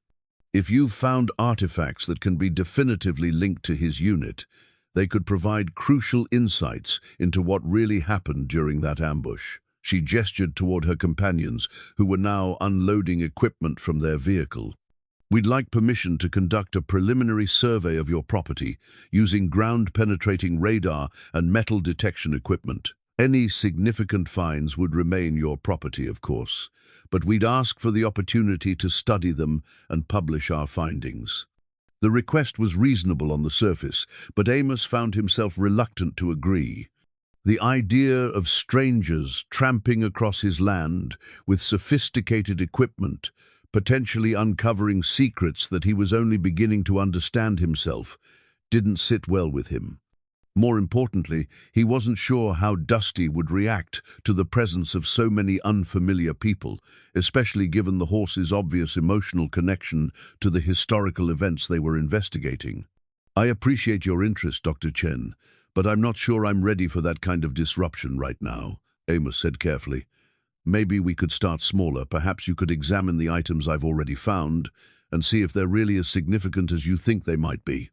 If you've found artifacts that can be definitively linked to his unit, they could provide crucial insights into what really happened during that ambush." She gestured toward her companions, who were now unloading equipment from their vehicle. "We'd like permission to conduct a preliminary survey of your property using ground-penetrating radar and metal detection equipment. Any significant finds would remain your property, of course, but we'd ask for the opportunity to study them and publish our findings." The request was reasonable on the surface, but Amos found himself reluctant to agree. The idea of strangers tramping across his land with sophisticated equipment, potentially uncovering secrets that he was only beginning to understand himself, didn't sit well with him. More importantly, he wasn't sure how Dusty would react to the presence of so many unfamiliar people, especially given the horse's obvious emotional connection to the historical events they were investigating. "I appreciate your interest, Dr. Chen, but I'm not sure I'm ready for that kind of disruption right now," Amos said carefully. "Maybe we could start smaller. Perhaps you could examine the items I've already found and see if they're really as significant as you think they might be."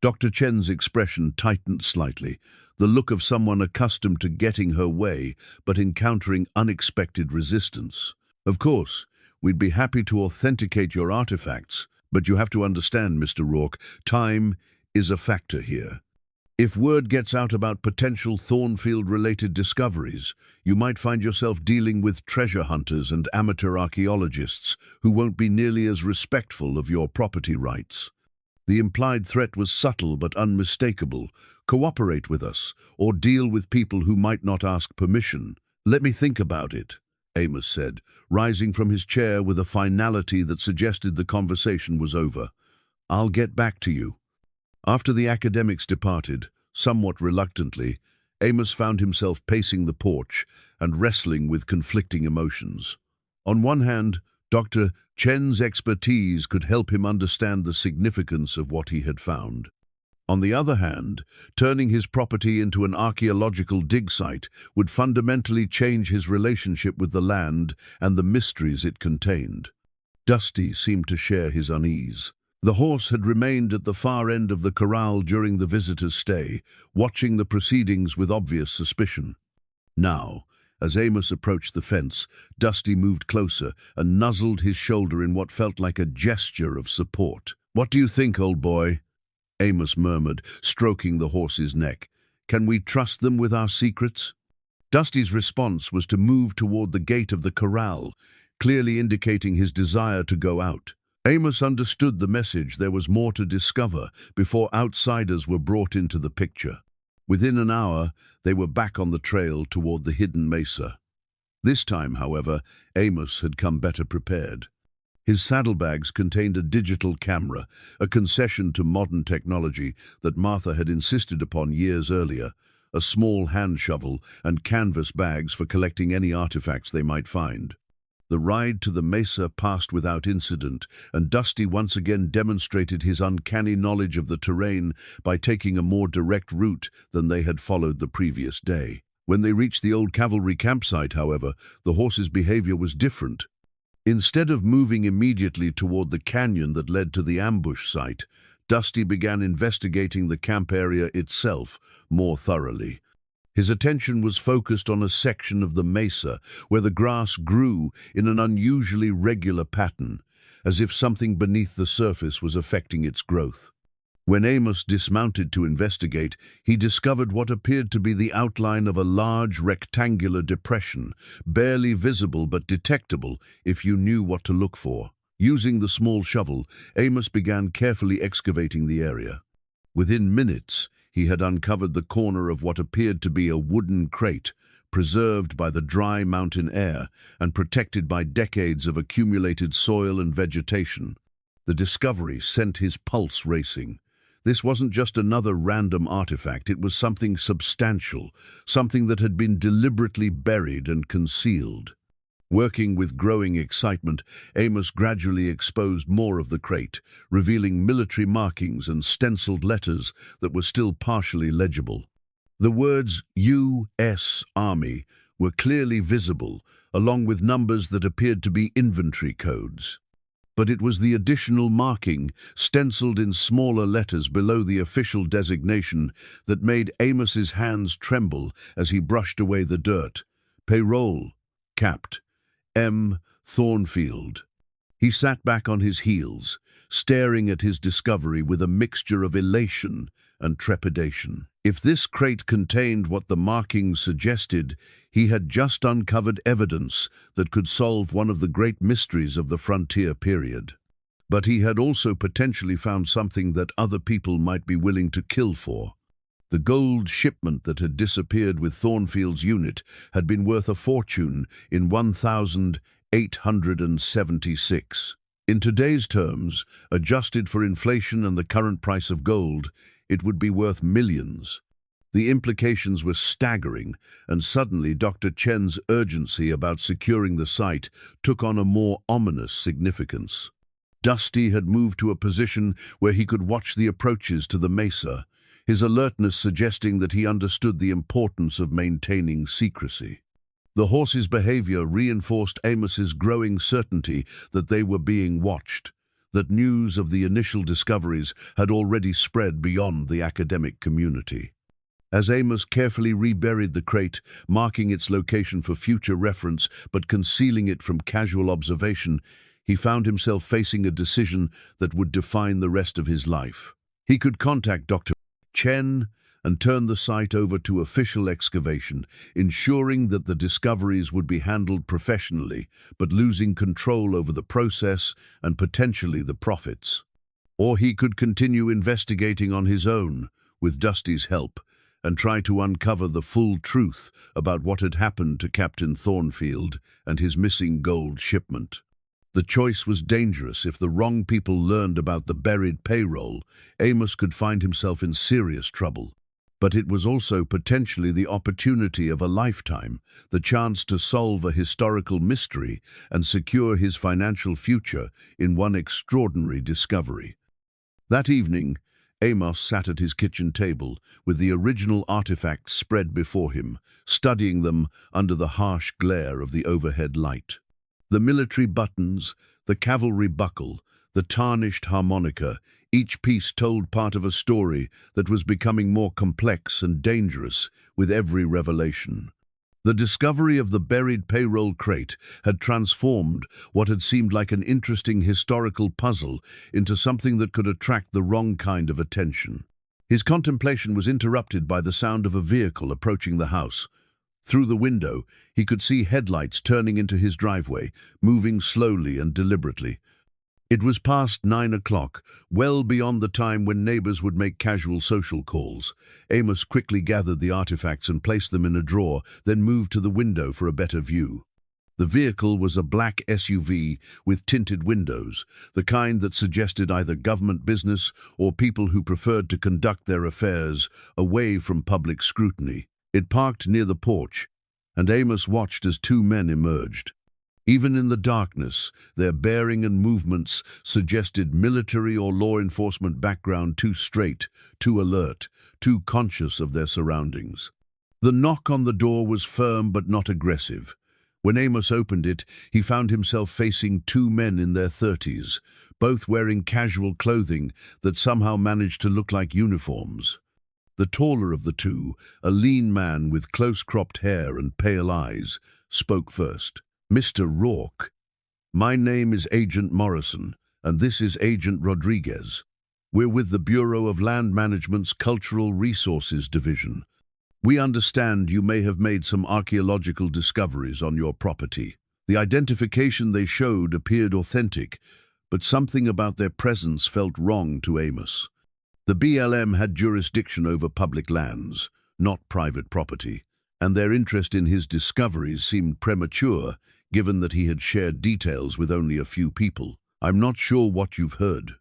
Dr. Chen's expression tightened slightly, the look of someone accustomed to getting her way but encountering unexpected resistance. "Of course, we'd be happy to authenticate your artifacts, but you have to understand, Mr. Rourke, time is a factor here. If word gets out about potential Thornfield-related discoveries, you might find yourself dealing with treasure hunters and amateur archaeologists who won't be nearly as respectful of your property rights." The implied threat was subtle but unmistakable. "Cooperate with us, or deal with people who might not ask permission." "Let me think about it," Amos said, rising from his chair with a finality that suggested the conversation was over. "I'll get back to you." After the academics departed, somewhat reluctantly, Amos found himself pacing the porch and wrestling with conflicting emotions. On one hand, Dr. Chen's expertise could help him understand the significance of what he had found. On the other hand, turning his property into an archaeological dig site would fundamentally change his relationship with the land and the mysteries it contained. Dusty seemed to share his unease. The horse had remained at the far end of the corral during the visitor's stay, watching the proceedings with obvious suspicion. Now, as Amos approached the fence, Dusty moved closer and nuzzled his shoulder in what felt like a gesture of support. "What do you think, old boy?" Amos murmured, stroking the horse's neck. "Can we trust them with our secrets?" Dusty's response was to move toward the gate of the corral, clearly indicating his desire to go out. Amos understood the message. There was more to discover before outsiders were brought into the picture. Within an hour, they were back on the trail toward the hidden mesa. This time, however, Amos had come better prepared. His saddlebags contained a digital camera, a concession to modern technology that Martha had insisted upon years earlier, a small hand shovel, and canvas bags for collecting any artifacts they might find. The ride to the mesa passed without incident, and Dusty once again demonstrated his uncanny knowledge of the terrain by taking a more direct route than they had followed the previous day. When they reached the old cavalry campsite, however, the horse's behavior was different. Instead of moving immediately toward the canyon that led to the ambush site, Dusty began investigating the camp area itself more thoroughly. His attention was focused on a section of the mesa where the grass grew in an unusually regular pattern, as if something beneath the surface was affecting its growth. When Amos dismounted to investigate, he discovered what appeared to be the outline of a large rectangular depression, barely visible but detectable if you knew what to look for. Using the small shovel, Amos began carefully excavating the area. Within minutes, he had uncovered the corner of what appeared to be a wooden crate, preserved by the dry mountain air and protected by decades of accumulated soil and vegetation. The discovery sent his pulse racing. This wasn't just another random artifact, it was something substantial, something that had been deliberately buried and concealed. Working with growing excitement, Amos gradually exposed more of the crate, revealing military markings and stenciled letters that were still partially legible. The words U.S. Army were clearly visible, along with numbers that appeared to be inventory codes. But it was the additional marking, stenciled in smaller letters below the official designation, that made Amos's hands tremble as he brushed away the dirt. Payroll, capped. M. Thornfield. He sat back on his heels, staring at his discovery with a mixture of elation and trepidation. If this crate contained what the markings suggested, he had just uncovered evidence that could solve one of the great mysteries of the frontier period. But he had also potentially found something that other people might be willing to kill for. The gold shipment that had disappeared with Thornfield's unit had been worth a fortune in 1,876. In today's terms, adjusted for inflation and the current price of gold, it would be worth millions. The implications were staggering, and suddenly Dr. Chen's urgency about securing the site took on a more ominous significance. Dusty had moved to a position where he could watch the approaches to the mesa, his alertness suggesting that he understood the importance of maintaining secrecy. The horse's behavior reinforced Amos's growing certainty that they were being watched, that news of the initial discoveries had already spread beyond the academic community. As Amos carefully reburied the crate, marking its location for future reference but concealing it from casual observation, he found himself facing a decision that would define the rest of his life. He could contact Dr. Chen and turn the site over to official excavation, ensuring that the discoveries would be handled professionally, but losing control over the process and potentially the profits. Or he could continue investigating on his own, with Dusty's help, and try to uncover the full truth about what had happened to Captain Thornfield and his missing gold shipment. The choice was dangerous. If the wrong people learned about the buried payroll, Amos could find himself in serious trouble. But it was also potentially the opportunity of a lifetime, the chance to solve a historical mystery and secure his financial future in one extraordinary discovery. That evening, Amos sat at his kitchen table with the original artifacts spread before him, studying them under the harsh glare of the overhead light. The military buttons, the cavalry buckle, the tarnished harmonica, each piece told part of a story that was becoming more complex and dangerous with every revelation. The discovery of the buried payroll crate had transformed what had seemed like an interesting historical puzzle into something that could attract the wrong kind of attention. His contemplation was interrupted by the sound of a vehicle approaching the house. Through the window, he could see headlights turning into his driveway, moving slowly and deliberately. It was past 9 o'clock, well beyond the time when neighbors would make casual social calls. Amos quickly gathered the artifacts and placed them in a drawer, then moved to the window for a better view. The vehicle was a black SUV with tinted windows, the kind that suggested either government business or people who preferred to conduct their affairs away from public scrutiny. It parked near the porch, and Amos watched as two men emerged. Even in the darkness, their bearing and movements suggested military or law enforcement background, too straight, too alert, too conscious of their surroundings. The knock on the door was firm but not aggressive. When Amos opened it, he found himself facing two men in their 30s, both wearing casual clothing that somehow managed to look like uniforms. The taller of the two, a lean man with close-cropped hair and pale eyes, spoke first. "Mr. Rourke, my name is Agent Morrison, and this is Agent Rodriguez. We're with the Bureau of Land Management's Cultural Resources Division. We understand you may have made some archaeological discoveries on your property. The identification they showed appeared authentic, but something about their presence felt wrong to Amos. The BLM had jurisdiction over public lands, not private property, and their interest in his discoveries seemed premature, given that he had shared details with only a few people. "I'm not sure what you've heard,"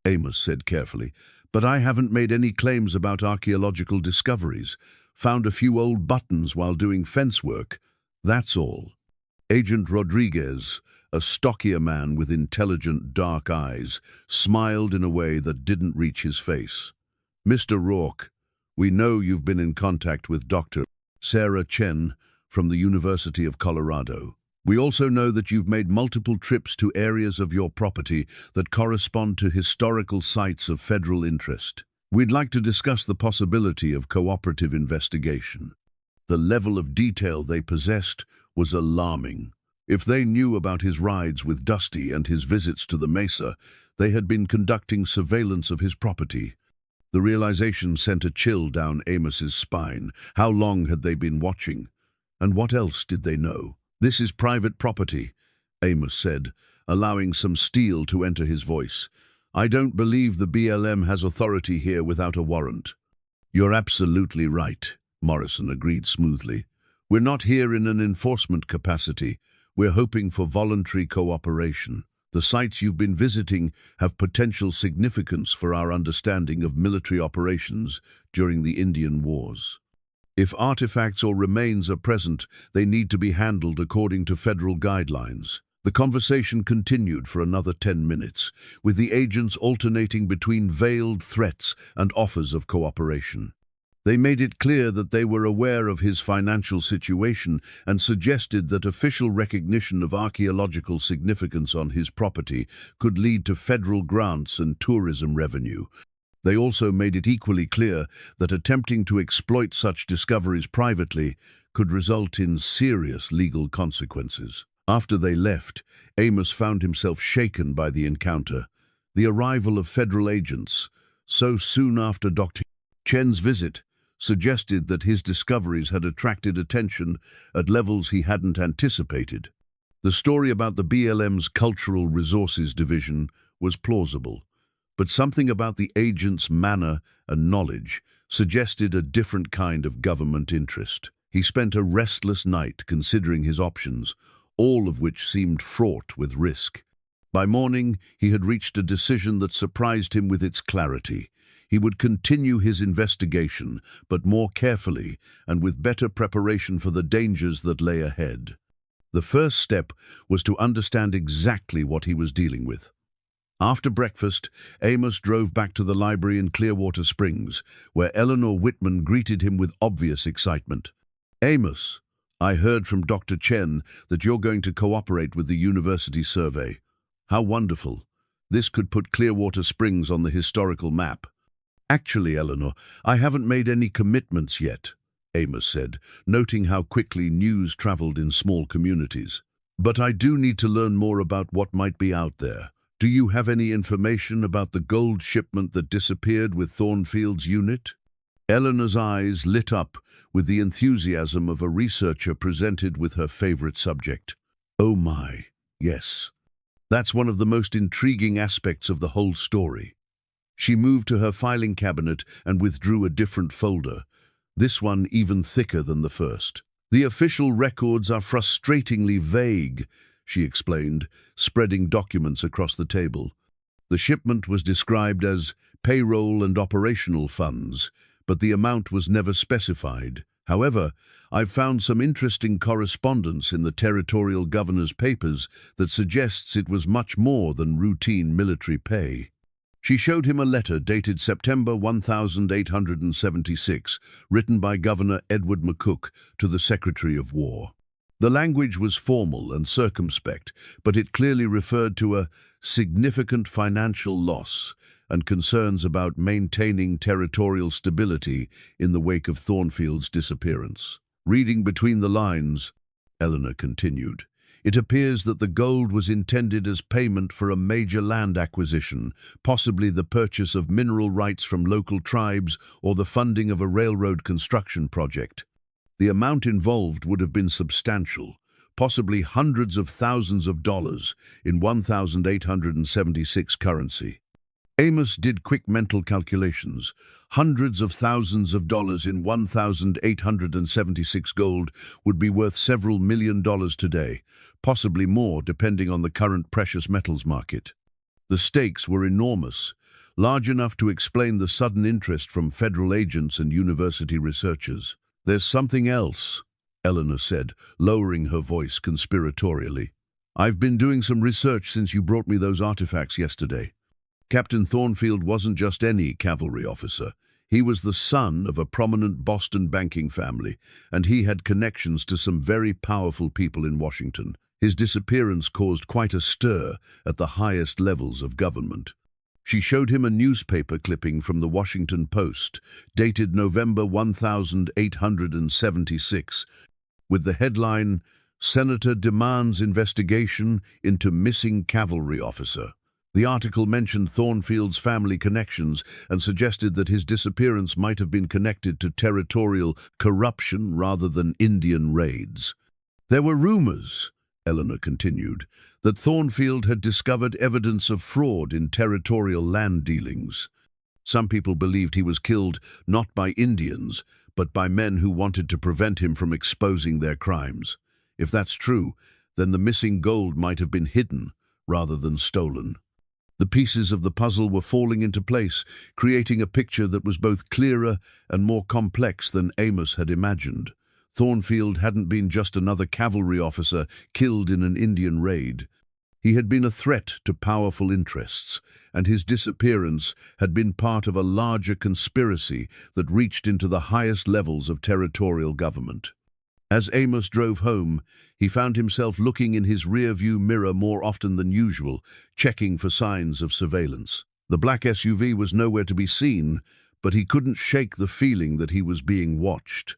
Amos said carefully, "but I haven't made any claims about archaeological discoveries. Found a few old buttons while doing fence work. That's all." Agent Rodriguez, a stockier man with intelligent dark eyes, smiled in a way that didn't reach his face. "Mr. Rourke, we know you've been in contact with Dr. Sarah Chen from the University of Colorado. We also know that you've made multiple trips to areas of your property that correspond to historical sites of federal interest. We'd like to discuss the possibility of cooperative investigation." The level of detail they possessed was alarming. If they knew about his rides with Dusty and his visits to the mesa, they had been conducting surveillance of his property. The realization sent a chill down Amos's spine. How long had they been watching? And what else did they know? "This is private property," Amos said, allowing some steel to enter his voice. "I don't believe the BLM has authority here without a warrant." "You're absolutely right," Morrison agreed smoothly. "We're not here in an enforcement capacity. We're hoping for voluntary cooperation. The sites you've been visiting have potential significance for our understanding of military operations during the Indian Wars. If artifacts or remains are present, they need to be handled according to federal guidelines." The conversation continued for another 10 minutes, with the agents alternating between veiled threats and offers of cooperation. They made it clear that they were aware of his financial situation and suggested that official recognition of archaeological significance on his property could lead to federal grants and tourism revenue. They also made it equally clear that attempting to exploit such discoveries privately could result in serious legal consequences. After they left, Amos found himself shaken by the encounter. The arrival of federal agents, so soon after Dr. Chen's visit, suggested that his discoveries had attracted attention at levels he hadn't anticipated. The story about the BLM's Cultural Resources Division was plausible, but something about the agent's manner and knowledge suggested a different kind of government interest. He spent a restless night considering his options, all of which seemed fraught with risk. By morning, he had reached a decision that surprised him with its clarity. He would continue his investigation, but more carefully and with better preparation for the dangers that lay ahead. The first step was to understand exactly what he was dealing with. After breakfast, Amos drove back to the library in Clearwater Springs, where Eleanor Whitman greeted him with obvious excitement. "Amos, I heard from Dr. Chen that you're going to cooperate with the university survey. How wonderful. This could put Clearwater Springs on the historical map." "Actually, Eleanor, I haven't made any commitments yet," Amos said, noting how quickly news traveled in small communities. "But I do need to learn more about what might be out there. Do you have any information about the gold shipment that disappeared with Thornfield's unit?" Eleanor's eyes lit up with the enthusiasm of a researcher presented with her favorite subject. "Oh my, yes. That's one of the most intriguing aspects of the whole story." She moved to her filing cabinet and withdrew a different folder, this one even thicker than the first. "The official records are frustratingly vague," she explained, spreading documents across the table. "The shipment was described as payroll and operational funds, but the amount was never specified. However, I've found some interesting correspondence in the territorial governor's papers that suggests it was much more than routine military pay." She showed him a letter dated September 1876, written by Governor Edward McCook to the Secretary of War. The language was formal and circumspect, but it clearly referred to a significant financial loss and concerns about maintaining territorial stability in the wake of Thornfield's disappearance. Reading between the lines, Eleanor continued, "It appears that the gold was intended as payment for a major land acquisition, possibly the purchase of mineral rights from local tribes or the funding of a railroad construction project. The amount involved would have been substantial, possibly hundreds of thousands of dollars in 1876 currency." Amos did quick mental calculations. Hundreds of thousands of dollars in 1876 gold would be worth several $1 million today, possibly more depending on the current precious metals market. The stakes were enormous, large enough to explain the sudden interest from federal agents and university researchers. "There's something else," Eleanor said, lowering her voice conspiratorially. "I've been doing some research since you brought me those artifacts yesterday. Captain Thornfield wasn't just any cavalry officer. He was the son of a prominent Boston banking family, and he had connections to some very powerful people in Washington. His disappearance caused quite a stir at the highest levels of government." She showed him a newspaper clipping from the Washington Post, dated November 1876, with the headline, "Senator Demands Investigation into Missing Cavalry Officer." The article mentioned Thornfield's family connections and suggested that his disappearance might have been connected to territorial corruption rather than Indian raids. "There were rumors," Eleanor continued, that Thornfield had discovered evidence of fraud in territorial land dealings. Some people believed he was killed not by Indians, but by men who wanted to prevent him from exposing their crimes. If that's true, then the missing gold might have been hidden rather than stolen. The pieces of the puzzle were falling into place, creating a picture that was both clearer and more complex than Amos had imagined. Thornfield hadn't been just another cavalry officer killed in an Indian raid. He had been a threat to powerful interests, and his disappearance had been part of a larger conspiracy that reached into the highest levels of territorial government. As Amos drove home, he found himself looking in his rear-view mirror more often than usual, checking for signs of surveillance. The black SUV was nowhere to be seen, but he couldn't shake the feeling that he was being watched.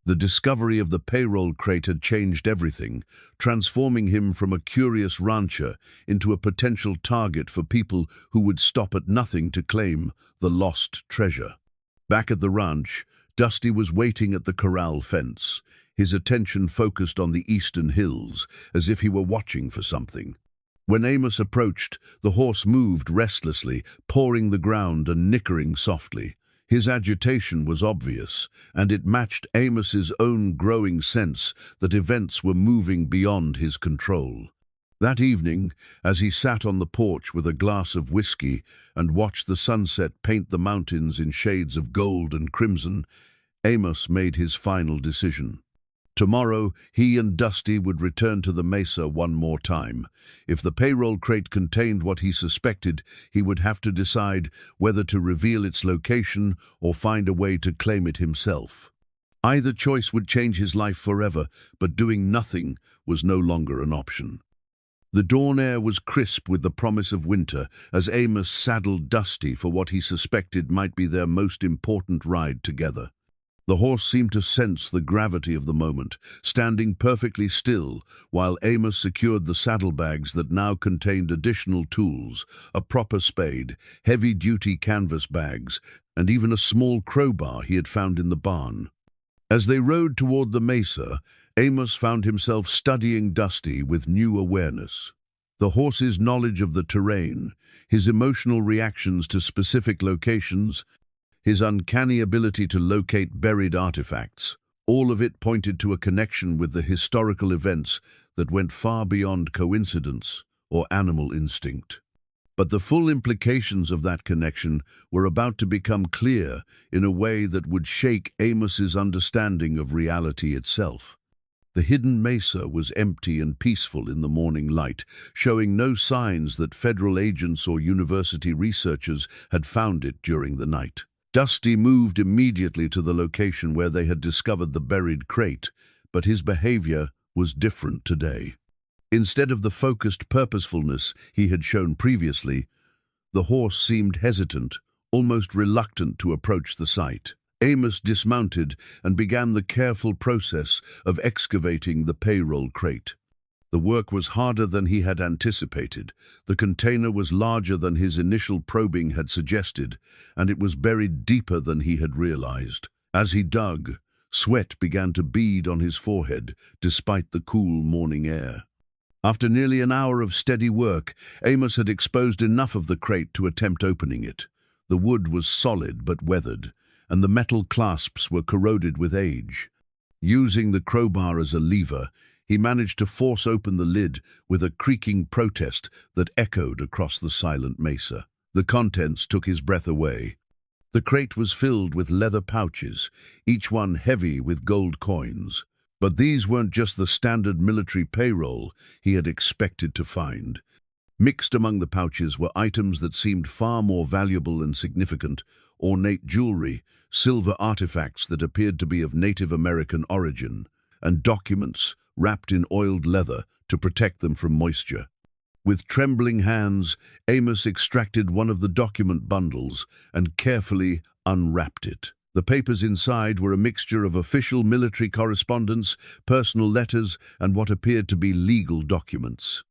The discovery of the payroll crate had changed everything, transforming him from a curious rancher into a potential target for people who would stop at nothing to claim the lost treasure. Back at the ranch, Dusty was waiting at the corral fence, his attention focused on the eastern hills, as if he were watching for something. When Amos approached, the horse moved restlessly, pawing the ground and nickering softly. His agitation was obvious, and it matched Amos's own growing sense that events were moving beyond his control. That evening, as he sat on the porch with a glass of whiskey and watched the sunset paint the mountains in shades of gold and crimson, Amos made his final decision. Tomorrow, he and Dusty would return to the mesa one more time. If the payroll crate contained what he suspected, he would have to decide whether to reveal its location or find a way to claim it himself. Either choice would change his life forever, but doing nothing was no longer an option. The dawn air was crisp with the promise of winter as Amos saddled Dusty for what he suspected might be their most important ride together. The horse seemed to sense the gravity of the moment, standing perfectly still while Amos secured the saddlebags that now contained additional tools, a proper spade, heavy-duty canvas bags, and even a small crowbar he had found in the barn. As they rode toward the mesa, Amos found himself studying Dusty with new awareness. The horse's knowledge of the terrain, his emotional reactions to specific locations, his uncanny ability to locate buried artifacts, all of it pointed to a connection with the historical events that went far beyond coincidence or animal instinct. But the full implications of that connection were about to become clear in a way that would shake Amos's understanding of reality itself. The hidden mesa was empty and peaceful in the morning light, showing no signs that federal agents or university researchers had found it during the night. Dusty moved immediately to the location where they had discovered the buried crate, but his behavior was different today. Instead of the focused purposefulness he had shown previously, the horse seemed hesitant, almost reluctant to approach the site. Amos dismounted and began the careful process of excavating the payroll crate. The work was harder than he had anticipated. The container was larger than his initial probing had suggested, and it was buried deeper than he had realized. As he dug, sweat began to bead on his forehead, despite the cool morning air. After nearly an hour of steady work, Amos had exposed enough of the crate to attempt opening it. The wood was solid but weathered, and the metal clasps were corroded with age. Using the crowbar as a lever, he managed to force open the lid with a creaking protest that echoed across the silent mesa. The contents took his breath away. The crate was filled with leather pouches, each one heavy with gold coins. But these weren't just the standard military payroll he had expected to find. Mixed among the pouches were items that seemed far more valuable and significant: ornate jewelry, silver artifacts that appeared to be of Native American origin, and documents wrapped in oiled leather to protect them from moisture. With trembling hands, Amos extracted one of the document bundles and carefully unwrapped it. The papers inside were a mixture of official military correspondence, personal letters, and what appeared to be legal documents.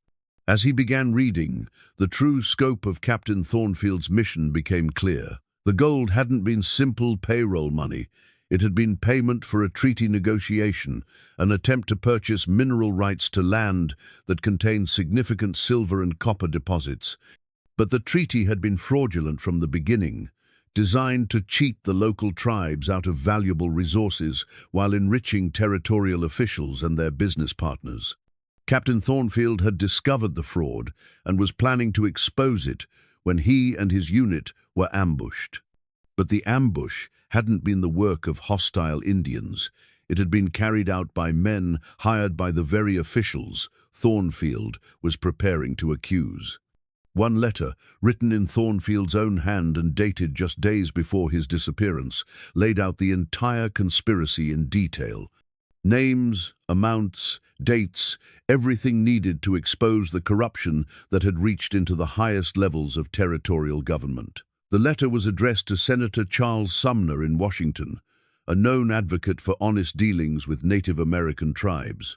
As he began reading, the true scope of Captain Thornfield's mission became clear. The gold hadn't been simple payroll money. It had been payment for a treaty negotiation, an attempt to purchase mineral rights to land that contained significant silver and copper deposits. But the treaty had been fraudulent from the beginning, designed to cheat the local tribes out of valuable resources while enriching territorial officials and their business partners. Captain Thornfield had discovered the fraud and was planning to expose it when he and his unit were ambushed. But the ambush hadn't been the work of hostile Indians. It had been carried out by men hired by the very officials Thornfield was preparing to accuse. One letter, written in Thornfield's own hand and dated just days before his disappearance, laid out the entire conspiracy in detail. Names, amounts, dates, everything needed to expose the corruption that had reached into the highest levels of territorial government. The letter was addressed to Senator Charles Sumner in Washington, a known advocate for honest dealings with Native American tribes.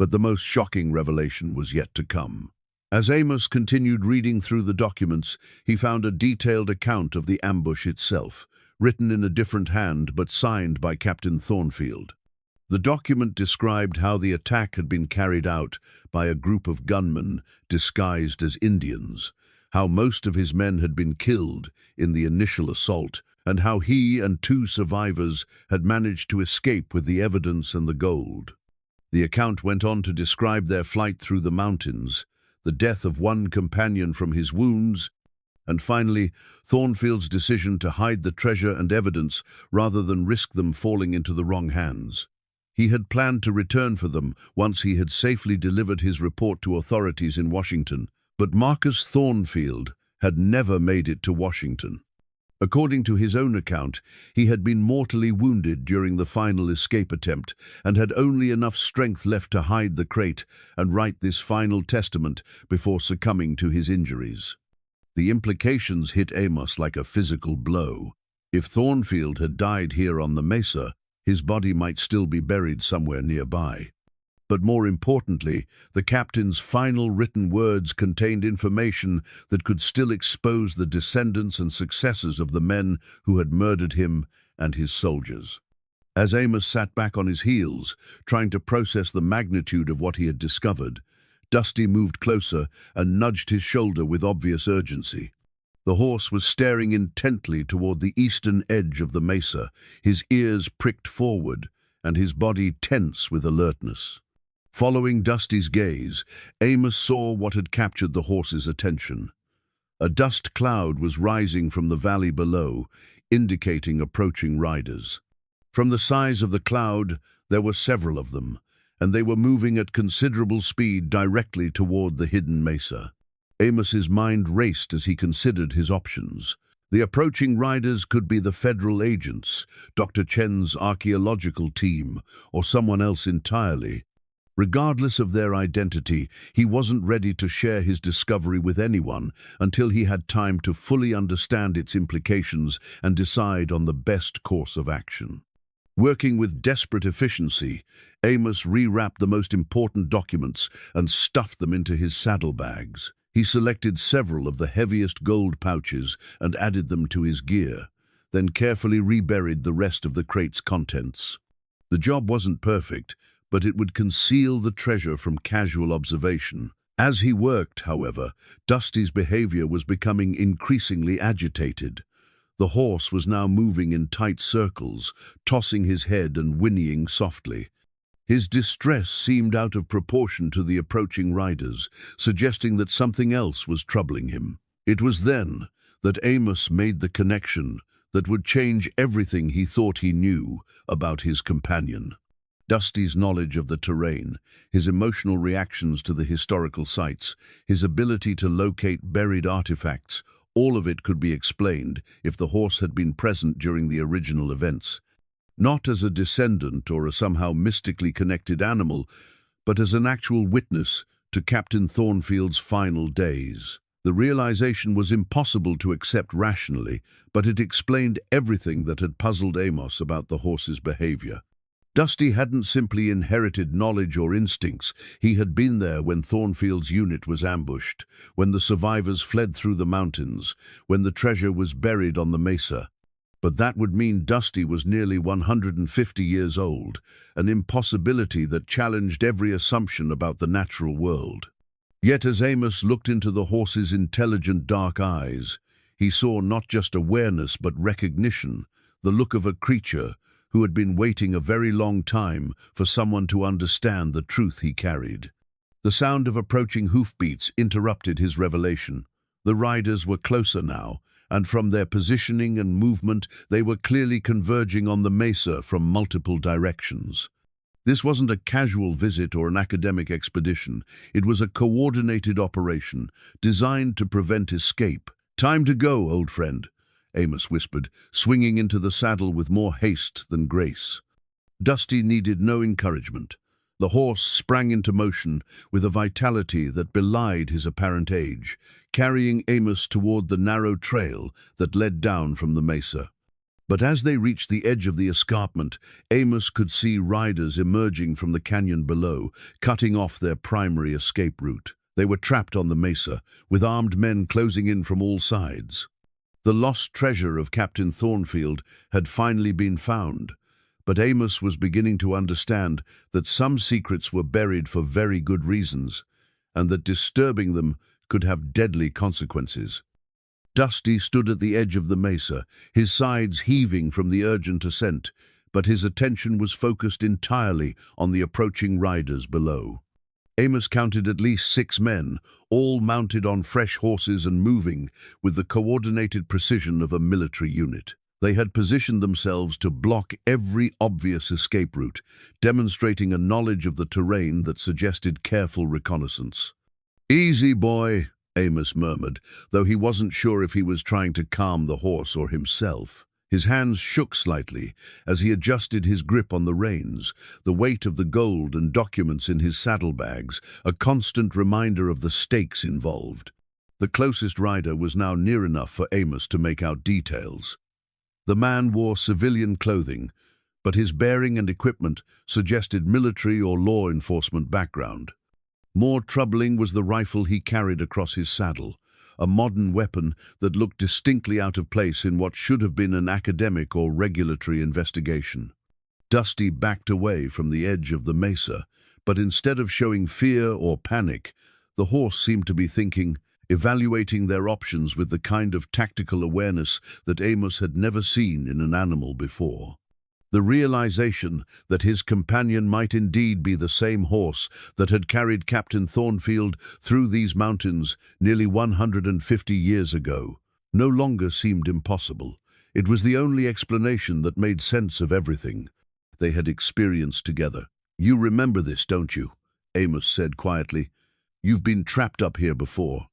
But the most shocking revelation was yet to come. As Amos continued reading through the documents, he found a detailed account of the ambush itself, written in a different hand but signed by Captain Thornfield. The document described how the attack had been carried out by a group of gunmen disguised as Indians, how most of his men had been killed in the initial assault, and how he and 2 survivors had managed to escape with the evidence and the gold. The account went on to describe their flight through the mountains, the death of one companion from his wounds, and finally, Thornfield's decision to hide the treasure and evidence rather than risk them falling into the wrong hands. He had planned to return for them once he had safely delivered his report to authorities in Washington, but Marcus Thornfield had never made it to Washington. According to his own account, he had been mortally wounded during the final escape attempt and had only enough strength left to hide the crate and write this final testament before succumbing to his injuries. The implications hit Amos like a physical blow. If Thornfield had died here on the mesa, his body might still be buried somewhere nearby. But more importantly, the captain's final written words contained information that could still expose the descendants and successors of the men who had murdered him and his soldiers. As Amos sat back on his heels, trying to process the magnitude of what he had discovered, Dusty moved closer and nudged his shoulder with obvious urgency. The horse was staring intently toward the eastern edge of the mesa, his ears pricked forward and his body tense with alertness. Following Dusty's gaze, Amos saw what had captured the horse's attention. A dust cloud was rising from the valley below, indicating approaching riders. From the size of the cloud, there were several of them, and they were moving at considerable speed directly toward the hidden mesa. Amos's mind raced as he considered his options. The approaching riders could be the federal agents, Dr. Chen's archaeological team, or someone else entirely. Regardless of their identity, he wasn't ready to share his discovery with anyone until he had time to fully understand its implications and decide on the best course of action. Working with desperate efficiency, Amos rewrapped the most important documents and stuffed them into his saddlebags. He selected several of the heaviest gold pouches and added them to his gear, then carefully reburied the rest of the crate's contents. The job wasn't perfect, but it would conceal the treasure from casual observation. As he worked, however, Dusty's behavior was becoming increasingly agitated. The horse was now moving in tight circles, tossing his head and whinnying softly. His distress seemed out of proportion to the approaching riders, suggesting that something else was troubling him. It was then that Amos made the connection that would change everything he thought he knew about his companion. Dusty's knowledge of the terrain, his emotional reactions to the historical sites, his ability to locate buried artifacts, all of it could be explained if the horse had been present during the original events. Not as a descendant or a somehow mystically connected animal, but as an actual witness to Captain Thornfield's final days. The realization was impossible to accept rationally, but it explained everything that had puzzled Amos about the horse's behavior. Dusty hadn't simply inherited knowledge or instincts. He had been there when Thornfield's unit was ambushed, when the survivors fled through the mountains, when the treasure was buried on the mesa. But that would mean Dusty was nearly 150 years old, an impossibility that challenged every assumption about the natural world. Yet as Amos looked into the horse's intelligent dark eyes, he saw not just awareness but recognition, the look of a creature who had been waiting a very long time for someone to understand the truth he carried. The sound of approaching hoofbeats interrupted his revelation. The riders were closer now, and from their positioning and movement they were clearly converging on the mesa from multiple directions. This wasn't a casual visit or an academic expedition. It was a coordinated operation designed to prevent escape. "Time to go, old friend," Amos whispered, swinging into the saddle with more haste than grace. Dusty needed no encouragement. The horse sprang into motion with a vitality that belied his apparent age, carrying Amos toward the narrow trail that led down from the mesa. But as they reached the edge of the escarpment, Amos could see riders emerging from the canyon below, cutting off their primary escape route. They were trapped on the mesa, with armed men closing in from all sides. The lost treasure of Captain Thornfield had finally been found, but Amos was beginning to understand that some secrets were buried for very good reasons, and that disturbing them could have deadly consequences. Dusty stood at the edge of the mesa, his sides heaving from the urgent ascent, but his attention was focused entirely on the approaching riders below. Amos counted at least 6 men, all mounted on fresh horses and moving with the coordinated precision of a military unit. They had positioned themselves to block every obvious escape route, demonstrating a knowledge of the terrain that suggested careful reconnaissance. "Easy, boy," Amos murmured, though he wasn't sure if he was trying to calm the horse or himself. His hands shook slightly as he adjusted his grip on the reins, the weight of the gold and documents in his saddlebags, a constant reminder of the stakes involved. The closest rider was now near enough for Amos to make out details. The man wore civilian clothing, but his bearing and equipment suggested military or law enforcement background. More troubling was the rifle he carried across his saddle, a modern weapon that looked distinctly out of place in what should have been an academic or regulatory investigation. Dusty backed away from the edge of the mesa, but instead of showing fear or panic, the horse seemed to be thinking, evaluating their options with the kind of tactical awareness that Amos had never seen in an animal before. The realization that his companion might indeed be the same horse that had carried Captain Thornfield through these mountains nearly 150 years ago no longer seemed impossible. It was the only explanation that made sense of everything they had experienced together. "You remember this, don't you?" Amos said quietly. "You've been trapped up here before."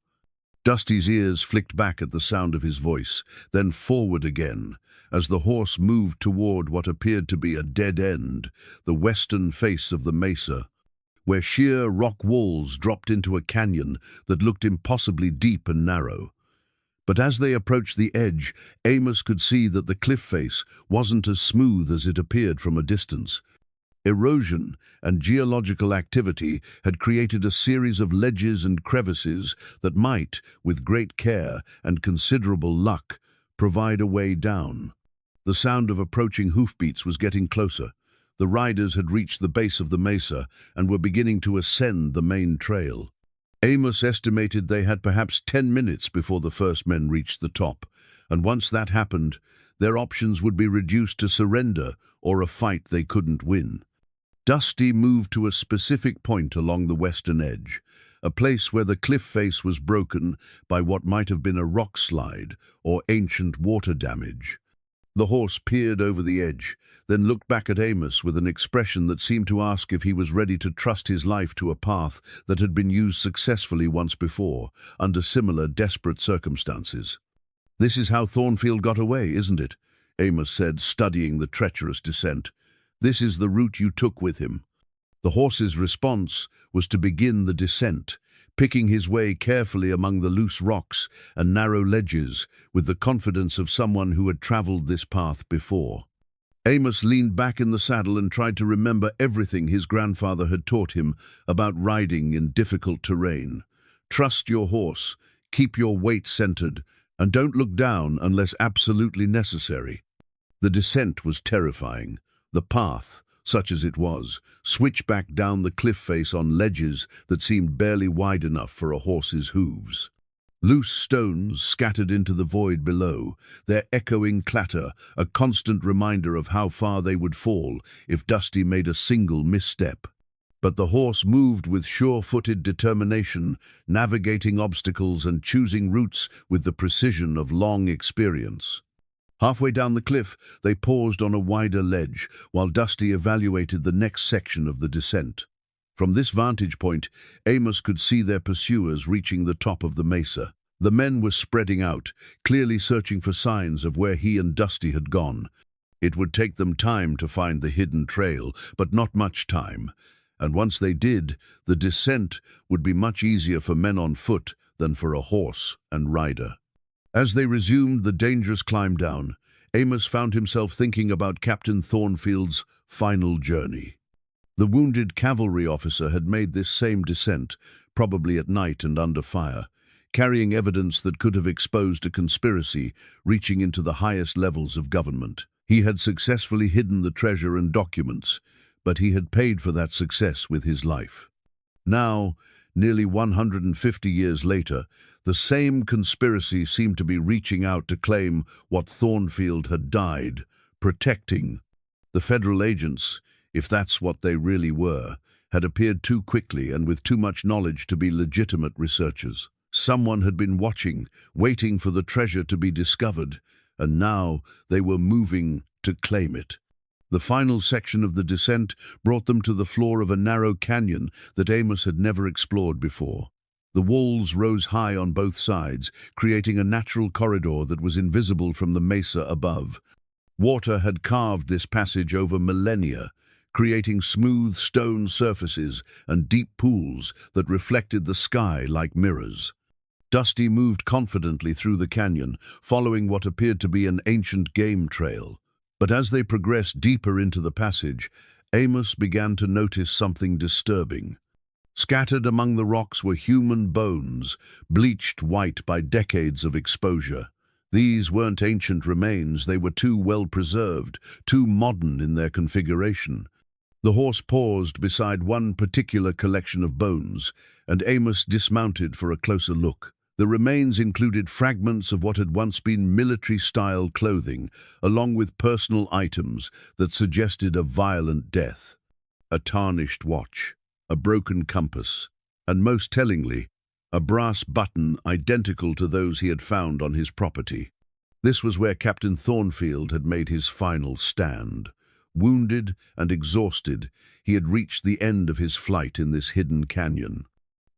Dusty's ears flicked back at the sound of his voice, then forward again, as the horse moved toward what appeared to be a dead end, the western face of the mesa, where sheer rock walls dropped into a canyon that looked impossibly deep and narrow. But as they approached the edge, Amos could see that the cliff face wasn't as smooth as it appeared from a distance. Erosion and geological activity had created a series of ledges and crevices that might, with great care and considerable luck, provide a way down. The sound of approaching hoofbeats was getting closer. The riders had reached the base of the mesa and were beginning to ascend the main trail. Amos estimated they had perhaps 10 minutes before the first men reached the top, and once that happened, their options would be reduced to surrender or a fight they couldn't win. Dusty moved to a specific point along the western edge, a place where the cliff face was broken by what might have been a rock slide or ancient water damage. The horse peered over the edge, then looked back at Amos with an expression that seemed to ask if he was ready to trust his life to a path that had been used successfully once before, under similar desperate circumstances. "This is how Thornfield got away, isn't it?" Amos said, studying the treacherous descent. "This is the route you took with him." The horse's response was to begin the descent, picking his way carefully among the loose rocks and narrow ledges with the confidence of someone who had traveled this path before. Amos leaned back in the saddle and tried to remember everything his grandfather had taught him about riding in difficult terrain. Trust your horse, keep your weight centered, and don't look down unless absolutely necessary. The descent was terrifying. The path, such as it was, switched back down the cliff face on ledges that seemed barely wide enough for a horse's hooves. Loose stones scattered into the void below, their echoing clatter a constant reminder of how far they would fall if Dusty made a single misstep. But the horse moved with sure-footed determination, navigating obstacles and choosing routes with the precision of long experience. Halfway down the cliff, they paused on a wider ledge, while Dusty evaluated the next section of the descent. From this vantage point, Amos could see their pursuers reaching the top of the mesa. The men were spreading out, clearly searching for signs of where he and Dusty had gone. It would take them time to find the hidden trail, but not much time. And once they did, the descent would be much easier for men on foot than for a horse and rider. As they resumed the dangerous climb down, Amos found himself thinking about Captain Thornfield's final journey. The wounded cavalry officer had made this same descent, probably at night and under fire, carrying evidence that could have exposed a conspiracy reaching into the highest levels of government. He had successfully hidden the treasure and documents, but he had paid for that success with his life. Now, nearly 150 years later, the same conspiracy seemed to be reaching out to claim what Thornfield had died, protecting. The federal agents, if that's what they really were, had appeared too quickly and with too much knowledge to be legitimate researchers. Someone had been watching, waiting for the treasure to be discovered, and now they were moving to claim it. The final section of the descent brought them to the floor of a narrow canyon that Amos had never explored before. The walls rose high on both sides, creating a natural corridor that was invisible from the mesa above. Water had carved this passage over millennia, creating smooth stone surfaces and deep pools that reflected the sky like mirrors. Dusty moved confidently through the canyon, following what appeared to be an ancient game trail. But as they progressed deeper into the passage, Amos began to notice something disturbing. Scattered among the rocks were human bones, bleached white by decades of exposure. These weren't ancient remains, they were too well preserved, too modern in their configuration. The horse paused beside one particular collection of bones, and Amos dismounted for a closer look. The remains included fragments of what had once been military-style clothing, along with personal items that suggested a violent death. A tarnished watch, a broken compass, and most tellingly, a brass button identical to those he had found on his property. This was where Captain Thornfield had made his final stand. Wounded and exhausted, he had reached the end of his flight in this hidden canyon.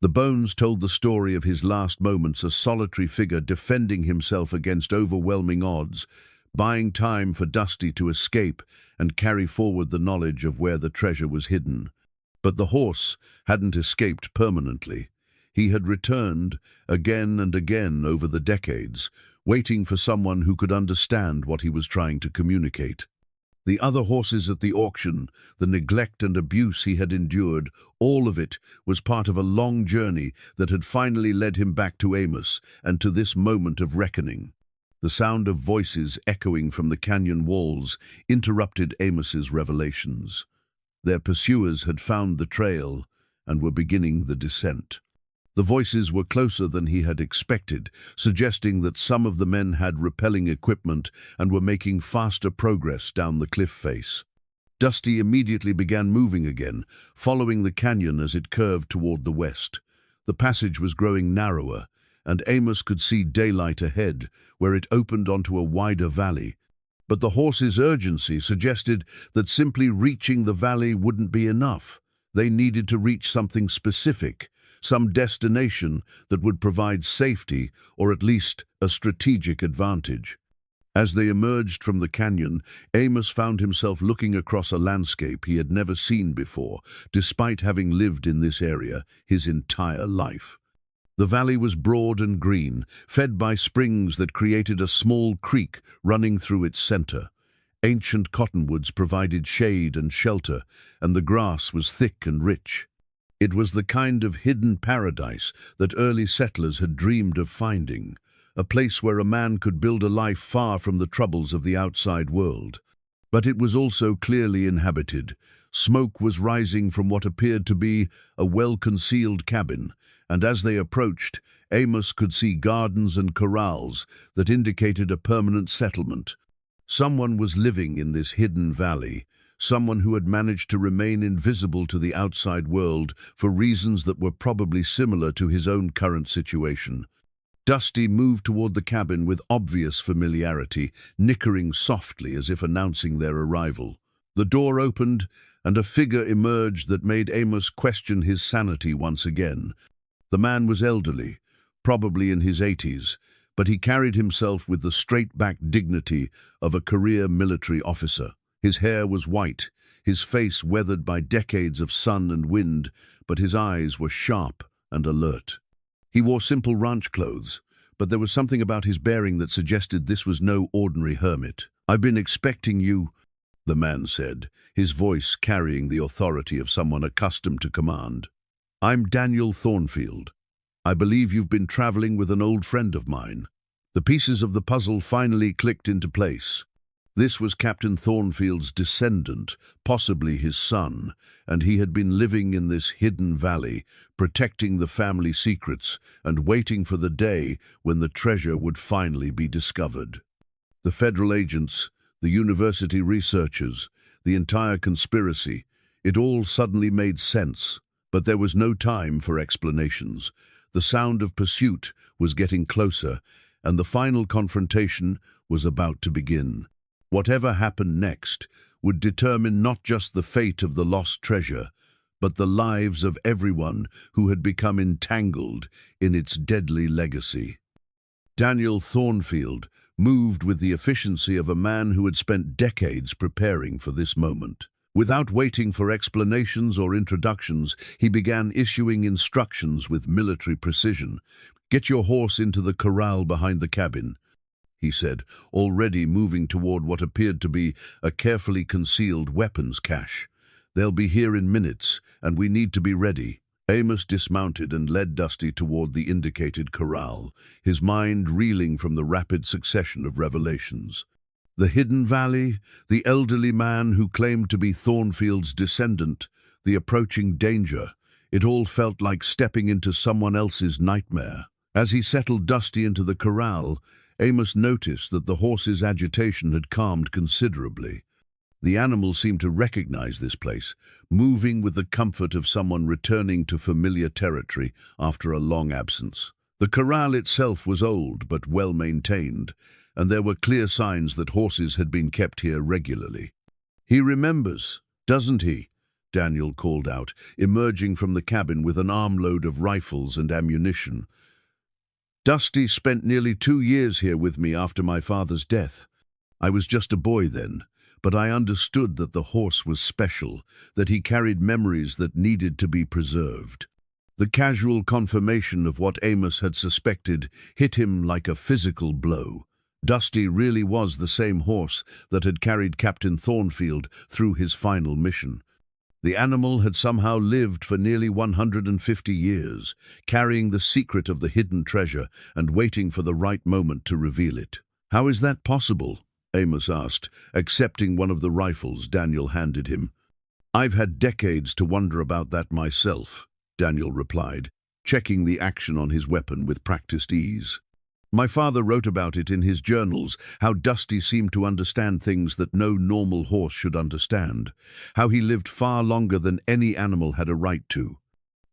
The bones told the story of his last moments, a solitary figure defending himself against overwhelming odds, buying time for Dusty to escape and carry forward the knowledge of where the treasure was hidden. But the horse hadn't escaped permanently. He had returned again and again over the decades, waiting for someone who could understand what he was trying to communicate. The other horses at the auction, the neglect and abuse he had endured, all of it was part of a long journey that had finally led him back to Amos and to this moment of reckoning. The sound of voices echoing from the canyon walls interrupted Amos's revelations. Their pursuers had found the trail and were beginning the descent. The voices were closer than he had expected, suggesting that some of the men had rappelling equipment and were making faster progress down the cliff face. Dusty immediately began moving again, following the canyon as it curved toward the west. The passage was growing narrower, and Amos could see daylight ahead, where it opened onto a wider valley. But the horse's urgency suggested that simply reaching the valley wouldn't be enough. They needed to reach something specific, some destination that would provide safety or at least a strategic advantage. As they emerged from the canyon, Amos found himself looking across a landscape he had never seen before, despite having lived in this area his entire life. The valley was broad and green, fed by springs that created a small creek running through its center. Ancient cottonwoods provided shade and shelter, and the grass was thick and rich. It was the kind of hidden paradise that early settlers had dreamed of finding, a place where a man could build a life far from the troubles of the outside world. But it was also clearly inhabited. Smoke was rising from what appeared to be a well-concealed cabin, and as they approached, Amos could see gardens and corrals that indicated a permanent settlement. Someone was living in this hidden valley, someone who had managed to remain invisible to the outside world for reasons that were probably similar to his own current situation. Dusty moved toward the cabin with obvious familiarity, nickering softly as if announcing their arrival. The door opened, and a figure emerged that made Amos question his sanity once again. The man was elderly, probably in his 80s, but he carried himself with the straight-backed dignity of a career military officer. His hair was white, his face weathered by decades of sun and wind, but his eyes were sharp and alert. He wore simple ranch clothes, but there was something about his bearing that suggested this was no ordinary hermit. "I've been expecting you," the man said, his voice carrying the authority of someone accustomed to command. "I'm Daniel Thornfield. I believe you've been traveling with an old friend of mine." The pieces of the puzzle finally clicked into place. This was Captain Thornfield's descendant, possibly his son, and he had been living in this hidden valley, protecting the family secrets and waiting for the day when the treasure would finally be discovered. The federal agents, the university researchers, the entire conspiracy, it all suddenly made sense, but there was no time for explanations. The sound of pursuit was getting closer, and the final confrontation was about to begin. Whatever happened next would determine not just the fate of the lost treasure, but the lives of everyone who had become entangled in its deadly legacy. Daniel Thornfield moved with the efficiency of a man who had spent decades preparing for this moment. Without waiting for explanations or introductions, he began issuing instructions with military precision. "Get your horse into the corral behind the cabin," he said, already moving toward what appeared to be a carefully concealed weapons cache. "They'll be here in minutes, and we need to be ready." Amos dismounted and led Dusty toward the indicated corral, his mind reeling from the rapid succession of revelations. The hidden valley, the elderly man who claimed to be Thornfield's descendant, the approaching danger, it all felt like stepping into someone else's nightmare. As he settled Dusty into the corral, Amos noticed that the horse's agitation had calmed considerably. The animal seemed to recognize this place, moving with the comfort of someone returning to familiar territory after a long absence. The corral itself was old but well maintained, and there were clear signs that horses had been kept here regularly. "He remembers, doesn't he?" Daniel called out, emerging from the cabin with an armload of rifles and ammunition. "Dusty spent nearly 2 years here with me after my father's death. I was just a boy then, but I understood that the horse was special, that he carried memories that needed to be preserved." The casual confirmation of what Amos had suspected hit him like a physical blow. Dusty really was the same horse that had carried Captain Thornfield through his final mission. The animal had somehow lived for nearly 150 years, carrying the secret of the hidden treasure and waiting for the right moment to reveal it. "How is that possible?" Amos asked, accepting one of the rifles Daniel handed him. "I've had decades to wonder about that myself," Daniel replied, checking the action on his weapon with practiced ease. "My father wrote about it in his journals, how Dusty seemed to understand things that no normal horse should understand, how he lived far longer than any animal had a right to.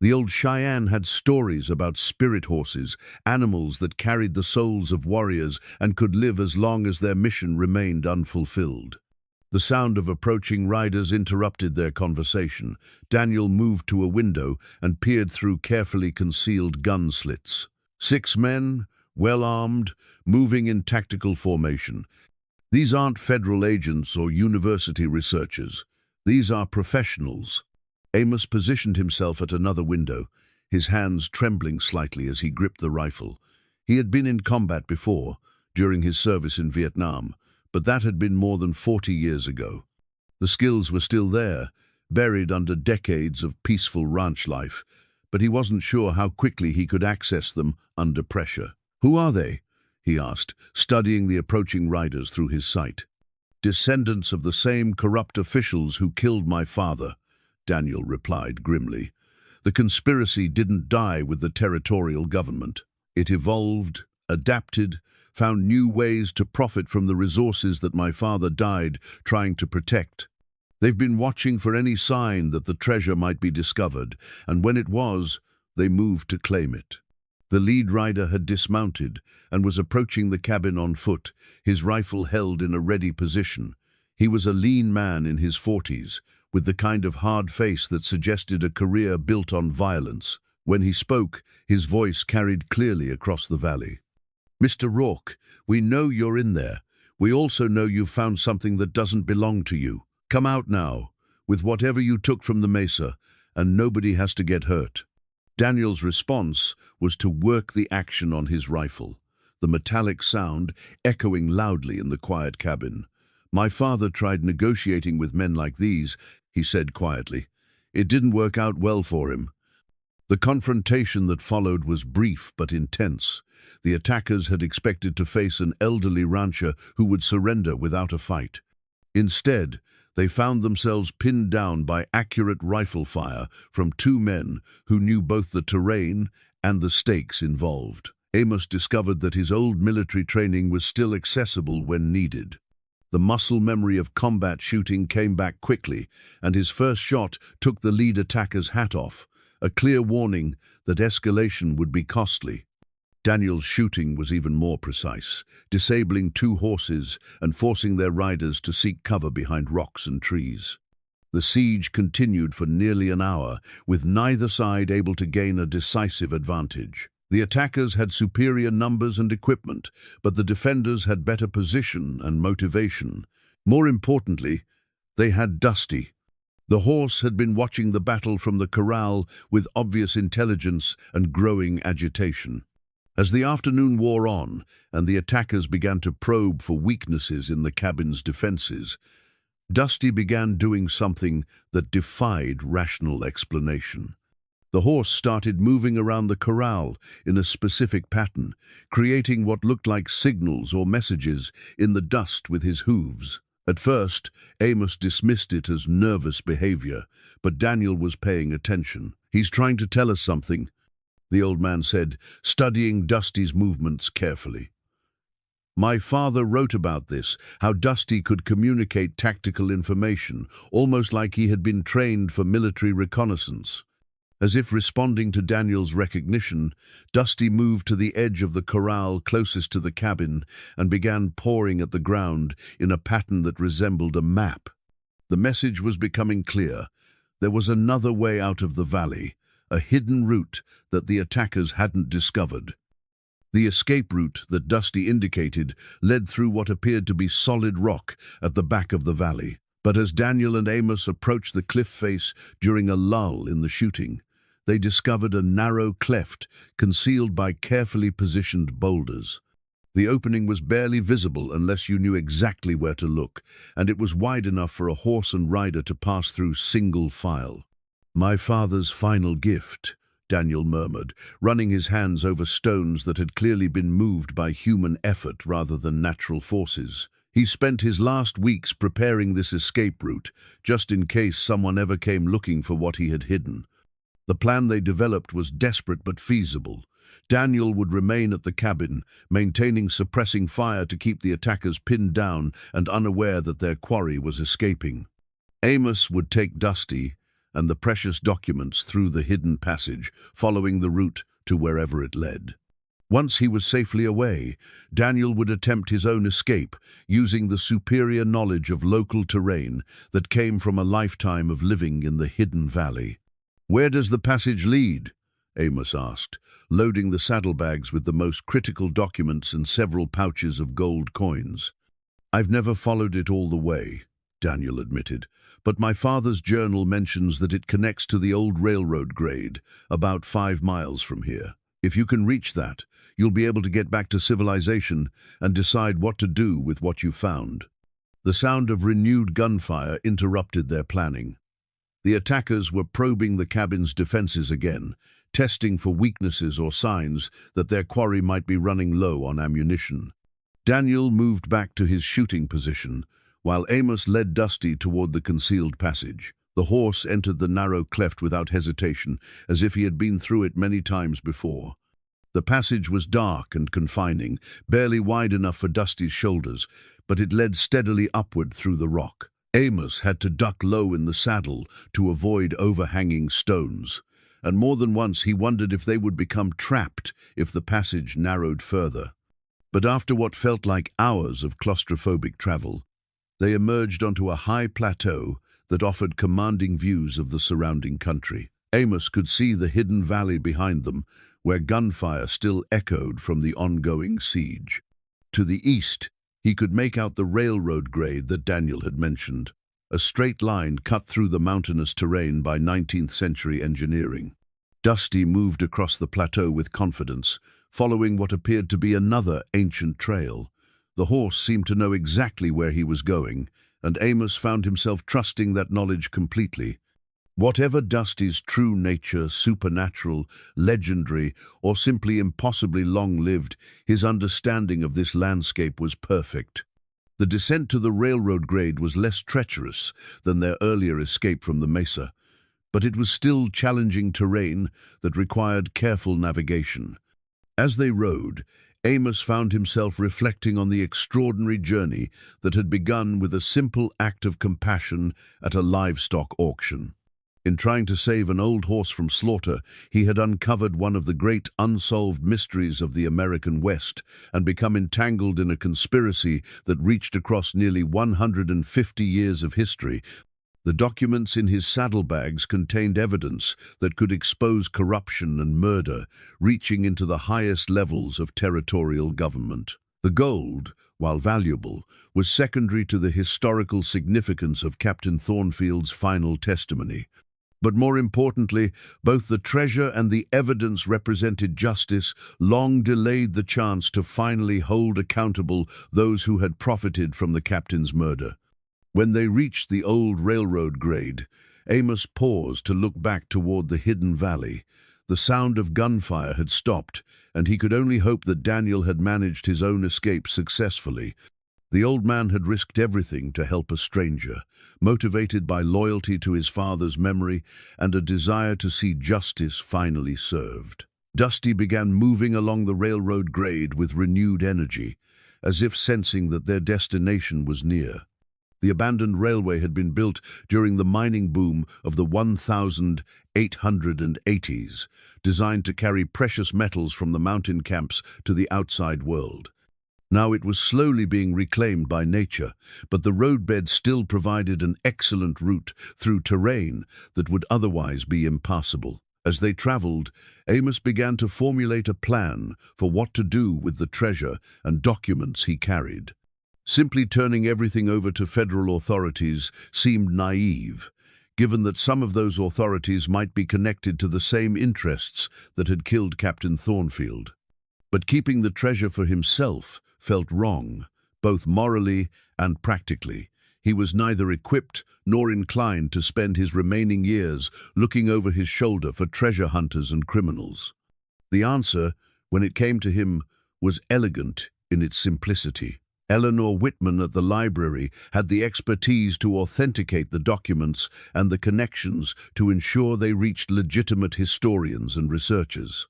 The old Cheyenne had stories about spirit horses, animals that carried the souls of warriors and could live as long as their mission remained unfulfilled." The sound of approaching riders interrupted their conversation. Daniel moved to a window and peered through carefully concealed gun slits. 6 men, well-armed, moving in tactical formation. These aren't federal agents or university researchers. These are professionals. Amos positioned himself at another window, his hands trembling slightly as he gripped the rifle. He had been in combat before, during his service in Vietnam, but that had been more than 40 years ago. The skills were still there, buried under decades of peaceful ranch life, but he wasn't sure how quickly he could access them under pressure. "Who are they?" he asked, studying the approaching riders through his sight. "Descendants of the same corrupt officials who killed my father," Daniel replied grimly. "The conspiracy didn't die with the territorial government. It evolved, adapted, found new ways to profit from the resources that my father died trying to protect. They've been watching for any sign that the treasure might be discovered, and when it was, they moved to claim it." The lead rider had dismounted and was approaching the cabin on foot, his rifle held in a ready position. He was a lean man in his 40s, with the kind of hard face that suggested a career built on violence. When he spoke, his voice carried clearly across the valley. "Mr. Rourke, we know you're in there. We also know you've found something that doesn't belong to you. Come out now, with whatever you took from the mesa, and nobody has to get hurt." Daniel's response was to work the action on his rifle, the metallic sound echoing loudly in the quiet cabin. "My father tried negotiating with men like these," he said quietly. "It didn't work out well for him." The confrontation that followed was brief but intense. The attackers had expected to face an elderly rancher who would surrender without a fight. Instead, they found themselves pinned down by accurate rifle fire from two men who knew both the terrain and the stakes involved. Amos discovered that his old military training was still accessible when needed. The muscle memory of combat shooting came back quickly, and his first shot took the lead attacker's hat off, a clear warning that escalation would be costly. Daniel's shooting was even more precise, disabling two horses and forcing their riders to seek cover behind rocks and trees. The siege continued for nearly an hour, with neither side able to gain a decisive advantage. The attackers had superior numbers and equipment, but the defenders had better position and motivation. More importantly, they had Dusty. The horse had been watching the battle from the corral with obvious intelligence and growing agitation. As the afternoon wore on and the attackers began to probe for weaknesses in the cabin's defenses, Dusty began doing something that defied rational explanation. The horse started moving around the corral in a specific pattern, creating what looked like signals or messages in the dust with his hooves. At first, Amos dismissed it as nervous behavior, but Daniel was paying attention. "He's trying to tell us something," the old man said, studying Dusty's movements carefully. "My father wrote about this, how Dusty could communicate tactical information, almost like he had been trained for military reconnaissance." As if responding to Daniel's recognition, Dusty moved to the edge of the corral closest to the cabin and began pawing at the ground in a pattern that resembled a map. The message was becoming clear. There was another way out of the valley, a hidden route that the attackers hadn't discovered. The escape route that Dusty indicated led through what appeared to be solid rock at the back of the valley. But as Daniel and Amos approached the cliff face during a lull in the shooting, they discovered a narrow cleft concealed by carefully positioned boulders. The opening was barely visible unless you knew exactly where to look, and it was wide enough for a horse and rider to pass through single file. "My father's final gift," Daniel murmured, running his hands over stones that had clearly been moved by human effort rather than natural forces. He spent his last weeks preparing this escape route, just in case someone ever came looking for what he had hidden. The plan they developed was desperate but feasible. Daniel would remain at the cabin, maintaining suppressing fire to keep the attackers pinned down and unaware that their quarry was escaping. Amos would take Dusty and the precious documents through the hidden passage, following the route to wherever it led. Once he was safely away, Daniel would attempt his own escape, using the superior knowledge of local terrain that came from a lifetime of living in the hidden valley. "Where does the passage lead?" Amos asked, loading the saddlebags with the most critical documents and several pouches of gold coins. "I've never followed it all the way," Daniel admitted, "but my father's journal mentions that it connects to the old railroad grade, about 5 miles from here. If you can reach that, you'll be able to get back to civilization and decide what to do with what you found." The sound of renewed gunfire interrupted their planning. The attackers were probing the cabin's defenses again, testing for weaknesses or signs that their quarry might be running low on ammunition. Daniel moved back to his shooting position, while Amos led Dusty toward the concealed passage. The horse entered the narrow cleft without hesitation, as if he had been through it many times before. The passage was dark and confining, barely wide enough for Dusty's shoulders, but it led steadily upward through the rock. Amos had to duck low in the saddle to avoid overhanging stones, and more than once he wondered if they would become trapped if the passage narrowed further. But after what felt like hours of claustrophobic travel, they emerged onto a high plateau that offered commanding views of the surrounding country. Amos could see the hidden valley behind them, where gunfire still echoed from the ongoing siege. To the east, he could make out the railroad grade that Daniel had mentioned, a straight line cut through the mountainous terrain by 19th-century engineering. Dusty moved across the plateau with confidence, following what appeared to be another ancient trail. The horse seemed to know exactly where he was going, and Amos found himself trusting that knowledge completely. Whatever Dusty's true nature, supernatural, legendary, or simply impossibly long-lived, his understanding of this landscape was perfect. The descent to the railroad grade was less treacherous than their earlier escape from the mesa, but it was still challenging terrain that required careful navigation. As they rode, Amos found himself reflecting on the extraordinary journey that had begun with a simple act of compassion at a livestock auction. In trying to save an old horse from slaughter, he had uncovered one of the great unsolved mysteries of the American West and become entangled in a conspiracy that reached across nearly 150 years of history. The documents in his saddlebags contained evidence that could expose corruption and murder, reaching into the highest levels of territorial government. The gold, while valuable, was secondary to the historical significance of Captain Thornfield's final testimony. But more importantly, both the treasure and the evidence represented justice, long delayed the chance to finally hold accountable those who had profited from the captain's murder. When they reached the old railroad grade, Amos paused to look back toward the hidden valley. The sound of gunfire had stopped, and he could only hope that Daniel had managed his own escape successfully. The old man had risked everything to help a stranger, motivated by loyalty to his father's memory and a desire to see justice finally served. Dusty began moving along the railroad grade with renewed energy, as if sensing that their destination was near. The abandoned railway had been built during the mining boom of the 1880s, designed to carry precious metals from the mountain camps to the outside world. Now it was slowly being reclaimed by nature, but the roadbed still provided an excellent route through terrain that would otherwise be impassable. As they traveled, Amos began to formulate a plan for what to do with the treasure and documents he carried. Simply turning everything over to federal authorities seemed naive, given that some of those authorities might be connected to the same interests that had killed Captain Thornfield. But keeping the treasure for himself felt wrong, both morally and practically. He was neither equipped nor inclined to spend his remaining years looking over his shoulder for treasure hunters and criminals. The answer, when it came to him, was elegant in its simplicity. Eleanor Whitman at the library had the expertise to authenticate the documents and the connections to ensure they reached legitimate historians and researchers.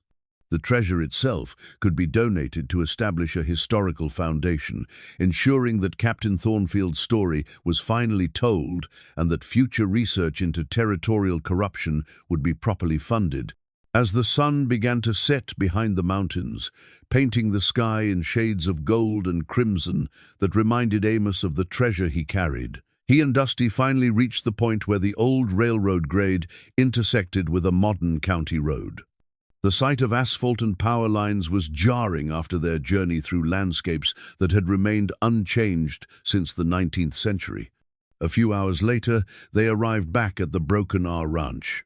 The treasure itself could be donated to establish a historical foundation, ensuring that Captain Thornfield's story was finally told and that future research into territorial corruption would be properly funded. As the sun began to set behind the mountains, painting the sky in shades of gold and crimson that reminded Amos of the treasure he carried, he and Dusty finally reached the point where the old railroad grade intersected with a modern county road. The sight of asphalt and power lines was jarring after their journey through landscapes that had remained unchanged since the 19th century. A few hours later, they arrived back at the Broken R Ranch.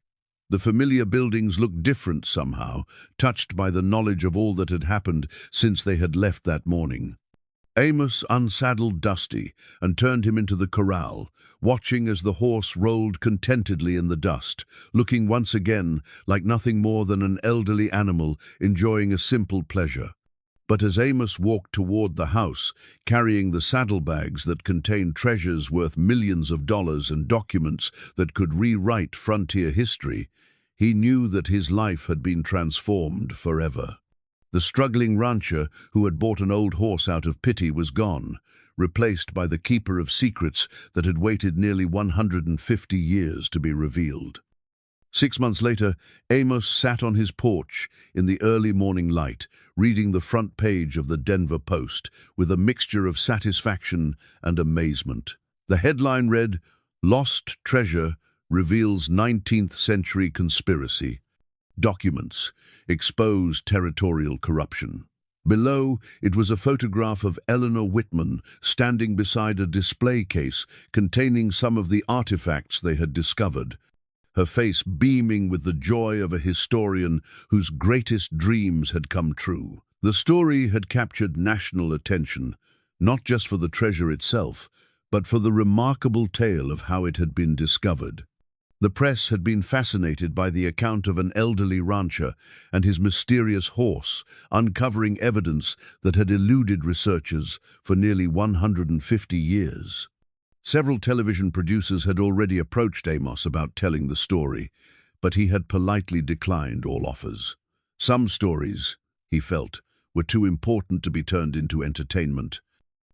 The familiar buildings looked different somehow, touched by the knowledge of all that had happened since they had left that morning. Amos unsaddled Dusty and turned him into the corral, watching as the horse rolled contentedly in the dust, looking once again like nothing more than an elderly animal enjoying a simple pleasure. But as Amos walked toward the house, carrying the saddlebags that contained treasures worth millions of dollars and documents that could rewrite frontier history, he knew that his life had been transformed forever. The struggling rancher who had bought an old horse out of pity was gone, replaced by the keeper of secrets that had waited nearly 150 years to be revealed. 6 months later, Amos sat on his porch in the early morning light, reading the front page of the Denver Post with a mixture of satisfaction and amazement. The headline read, "Lost Treasure Reveals 19th Century Conspiracy. Documents expose territorial corruption." Below, it was a photograph of Eleanor Whitman standing beside a display case containing some of the artifacts they had discovered, her face beaming with the joy of a historian whose greatest dreams had come true. The story had captured national attention, not just for the treasure itself, but for the remarkable tale of how it had been discovered. The press had been fascinated by the account of an elderly rancher and his mysterious horse, uncovering evidence that had eluded researchers for nearly 150 years. Several television producers had already approached Amos about telling the story, but he had politely declined all offers. Some stories, he felt, were too important to be turned into entertainment.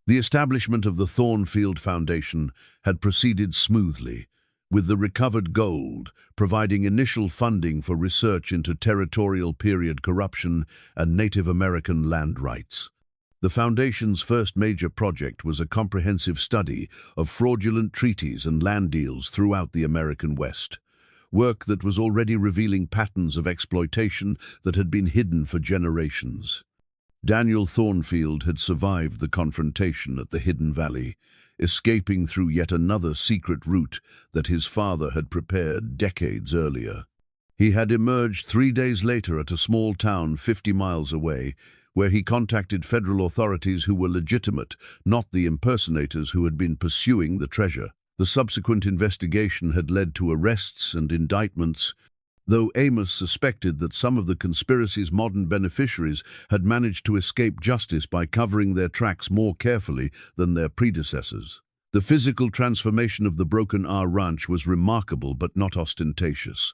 The establishment of the Thornfield Foundation had proceeded smoothly, with the recovered gold providing initial funding for research into territorial period corruption and Native American land rights. The Foundation's first major project was a comprehensive study of fraudulent treaties and land deals throughout the American West, work that was already revealing patterns of exploitation that had been hidden for generations. Daniel Thornfield had survived the confrontation at the Hidden Valley, escaping through yet another secret route that his father had prepared decades earlier. He had emerged 3 days later at a small town 50 miles away, where he contacted federal authorities who were legitimate, not the impersonators who had been pursuing the treasure. The subsequent investigation had led to arrests and indictments, though Amos suspected that some of the conspiracy's modern beneficiaries had managed to escape justice by covering their tracks more carefully than their predecessors. The physical transformation of the Broken R Ranch was remarkable but not ostentatious.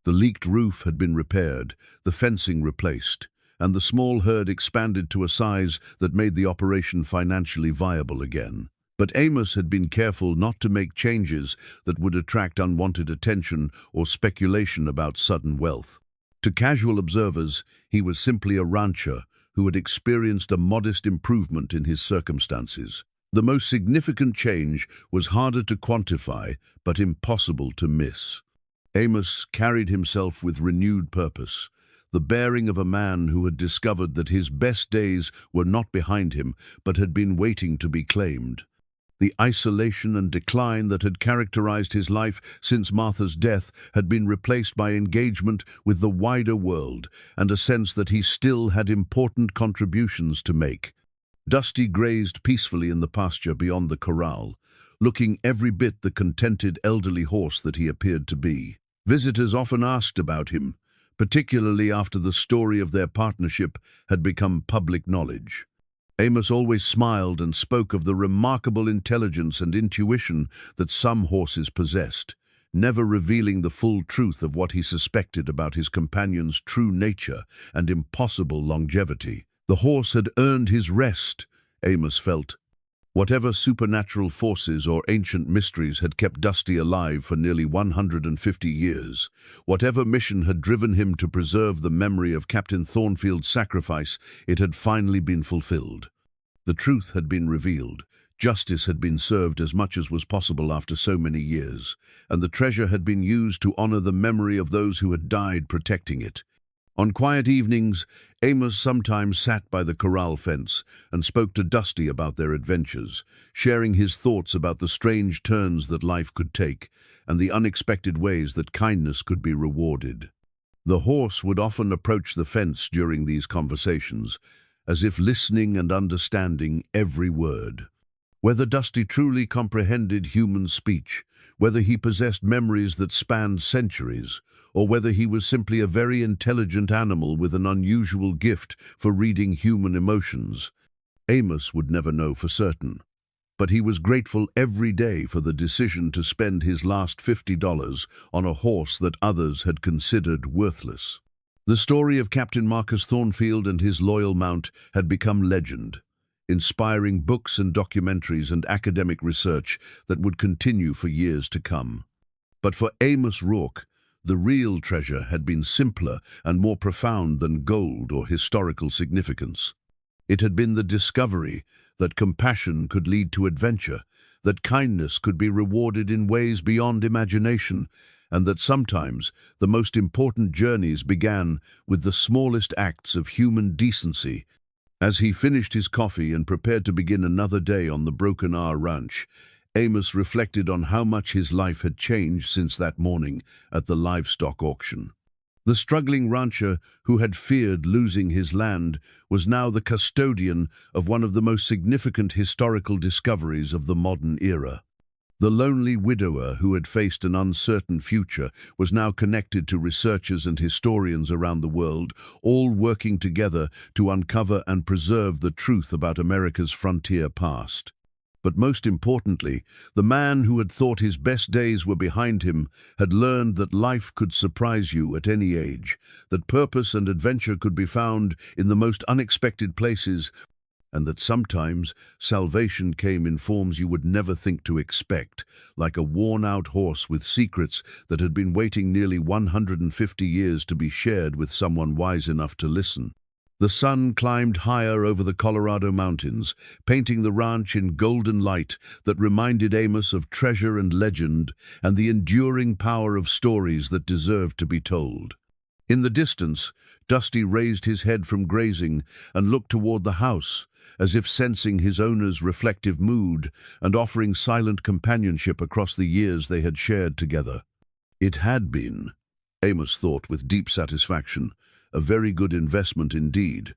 The leaked roof had been repaired, the fencing replaced, and the small herd expanded to a size that made the operation financially viable again. But Amos had been careful not to make changes that would attract unwanted attention or speculation about sudden wealth. To casual observers, he was simply a rancher who had experienced a modest improvement in his circumstances. The most significant change was harder to quantify, but impossible to miss. Amos carried himself with renewed purpose, the bearing of a man who had discovered that his best days were not behind him, but had been waiting to be claimed. The isolation and decline that had characterized his life since Martha's death had been replaced by engagement with the wider world and a sense that he still had important contributions to make. Dusty grazed peacefully in the pasture beyond the corral, looking every bit the contented elderly horse that he appeared to be. Visitors often asked about him, particularly after the story of their partnership had become public knowledge. Amos always smiled and spoke of the remarkable intelligence and intuition that some horses possessed, never revealing the full truth of what he suspected about his companion's true nature and impossible longevity. The horse had earned his rest, Amos felt. Whatever supernatural forces or ancient mysteries had kept Dusty alive for nearly 150 years, whatever mission had driven him to preserve the memory of Captain Thornfield's sacrifice, it had finally been fulfilled. The truth had been revealed, justice had been served as much as was possible after so many years, and the treasure had been used to honor the memory of those who had died protecting it. On quiet evenings, Amos sometimes sat by the corral fence and spoke to Dusty about their adventures, sharing his thoughts about the strange turns that life could take and the unexpected ways that kindness could be rewarded. The horse would often approach the fence during these conversations, as if listening and understanding every word. Whether Dusty truly comprehended human speech, whether he possessed memories that spanned centuries, or whether he was simply a very intelligent animal with an unusual gift for reading human emotions, Amos would never know for certain. But he was grateful every day for the decision to spend his last $50 on a horse that others had considered worthless. The story of Captain Marcus Thornfield and his loyal mount had become legend, inspiring books and documentaries and academic research that would continue for years to come. But for Amos Rourke, the real treasure had been simpler and more profound than gold or historical significance. It had been the discovery that compassion could lead to adventure, that kindness could be rewarded in ways beyond imagination, and that sometimes the most important journeys began with the smallest acts of human decency. As he finished his coffee and prepared to begin another day on the Broken Arrow Ranch, Amos reflected on how much his life had changed since that morning at the livestock auction. The struggling rancher who had feared losing his land was now the custodian of one of the most significant historical discoveries of the modern era. The lonely widower who had faced an uncertain future was now connected to researchers and historians around the world, all working together to uncover and preserve the truth about America's frontier past. But most importantly, the man who had thought his best days were behind him had learned that life could surprise you at any age, that purpose and adventure could be found in the most unexpected places, and that sometimes salvation came in forms you would never think to expect, like a worn-out horse with secrets that had been waiting nearly 150 years to be shared with someone wise enough to listen. The sun climbed higher over the Colorado mountains, painting the ranch in golden light that reminded Amos of treasure and legend and the enduring power of stories that deserved to be told. In the distance, Dusty raised his head from grazing and looked toward the house, as if sensing his owner's reflective mood and offering silent companionship across the years they had shared together. It had been, Amos thought with deep satisfaction, a very good investment indeed.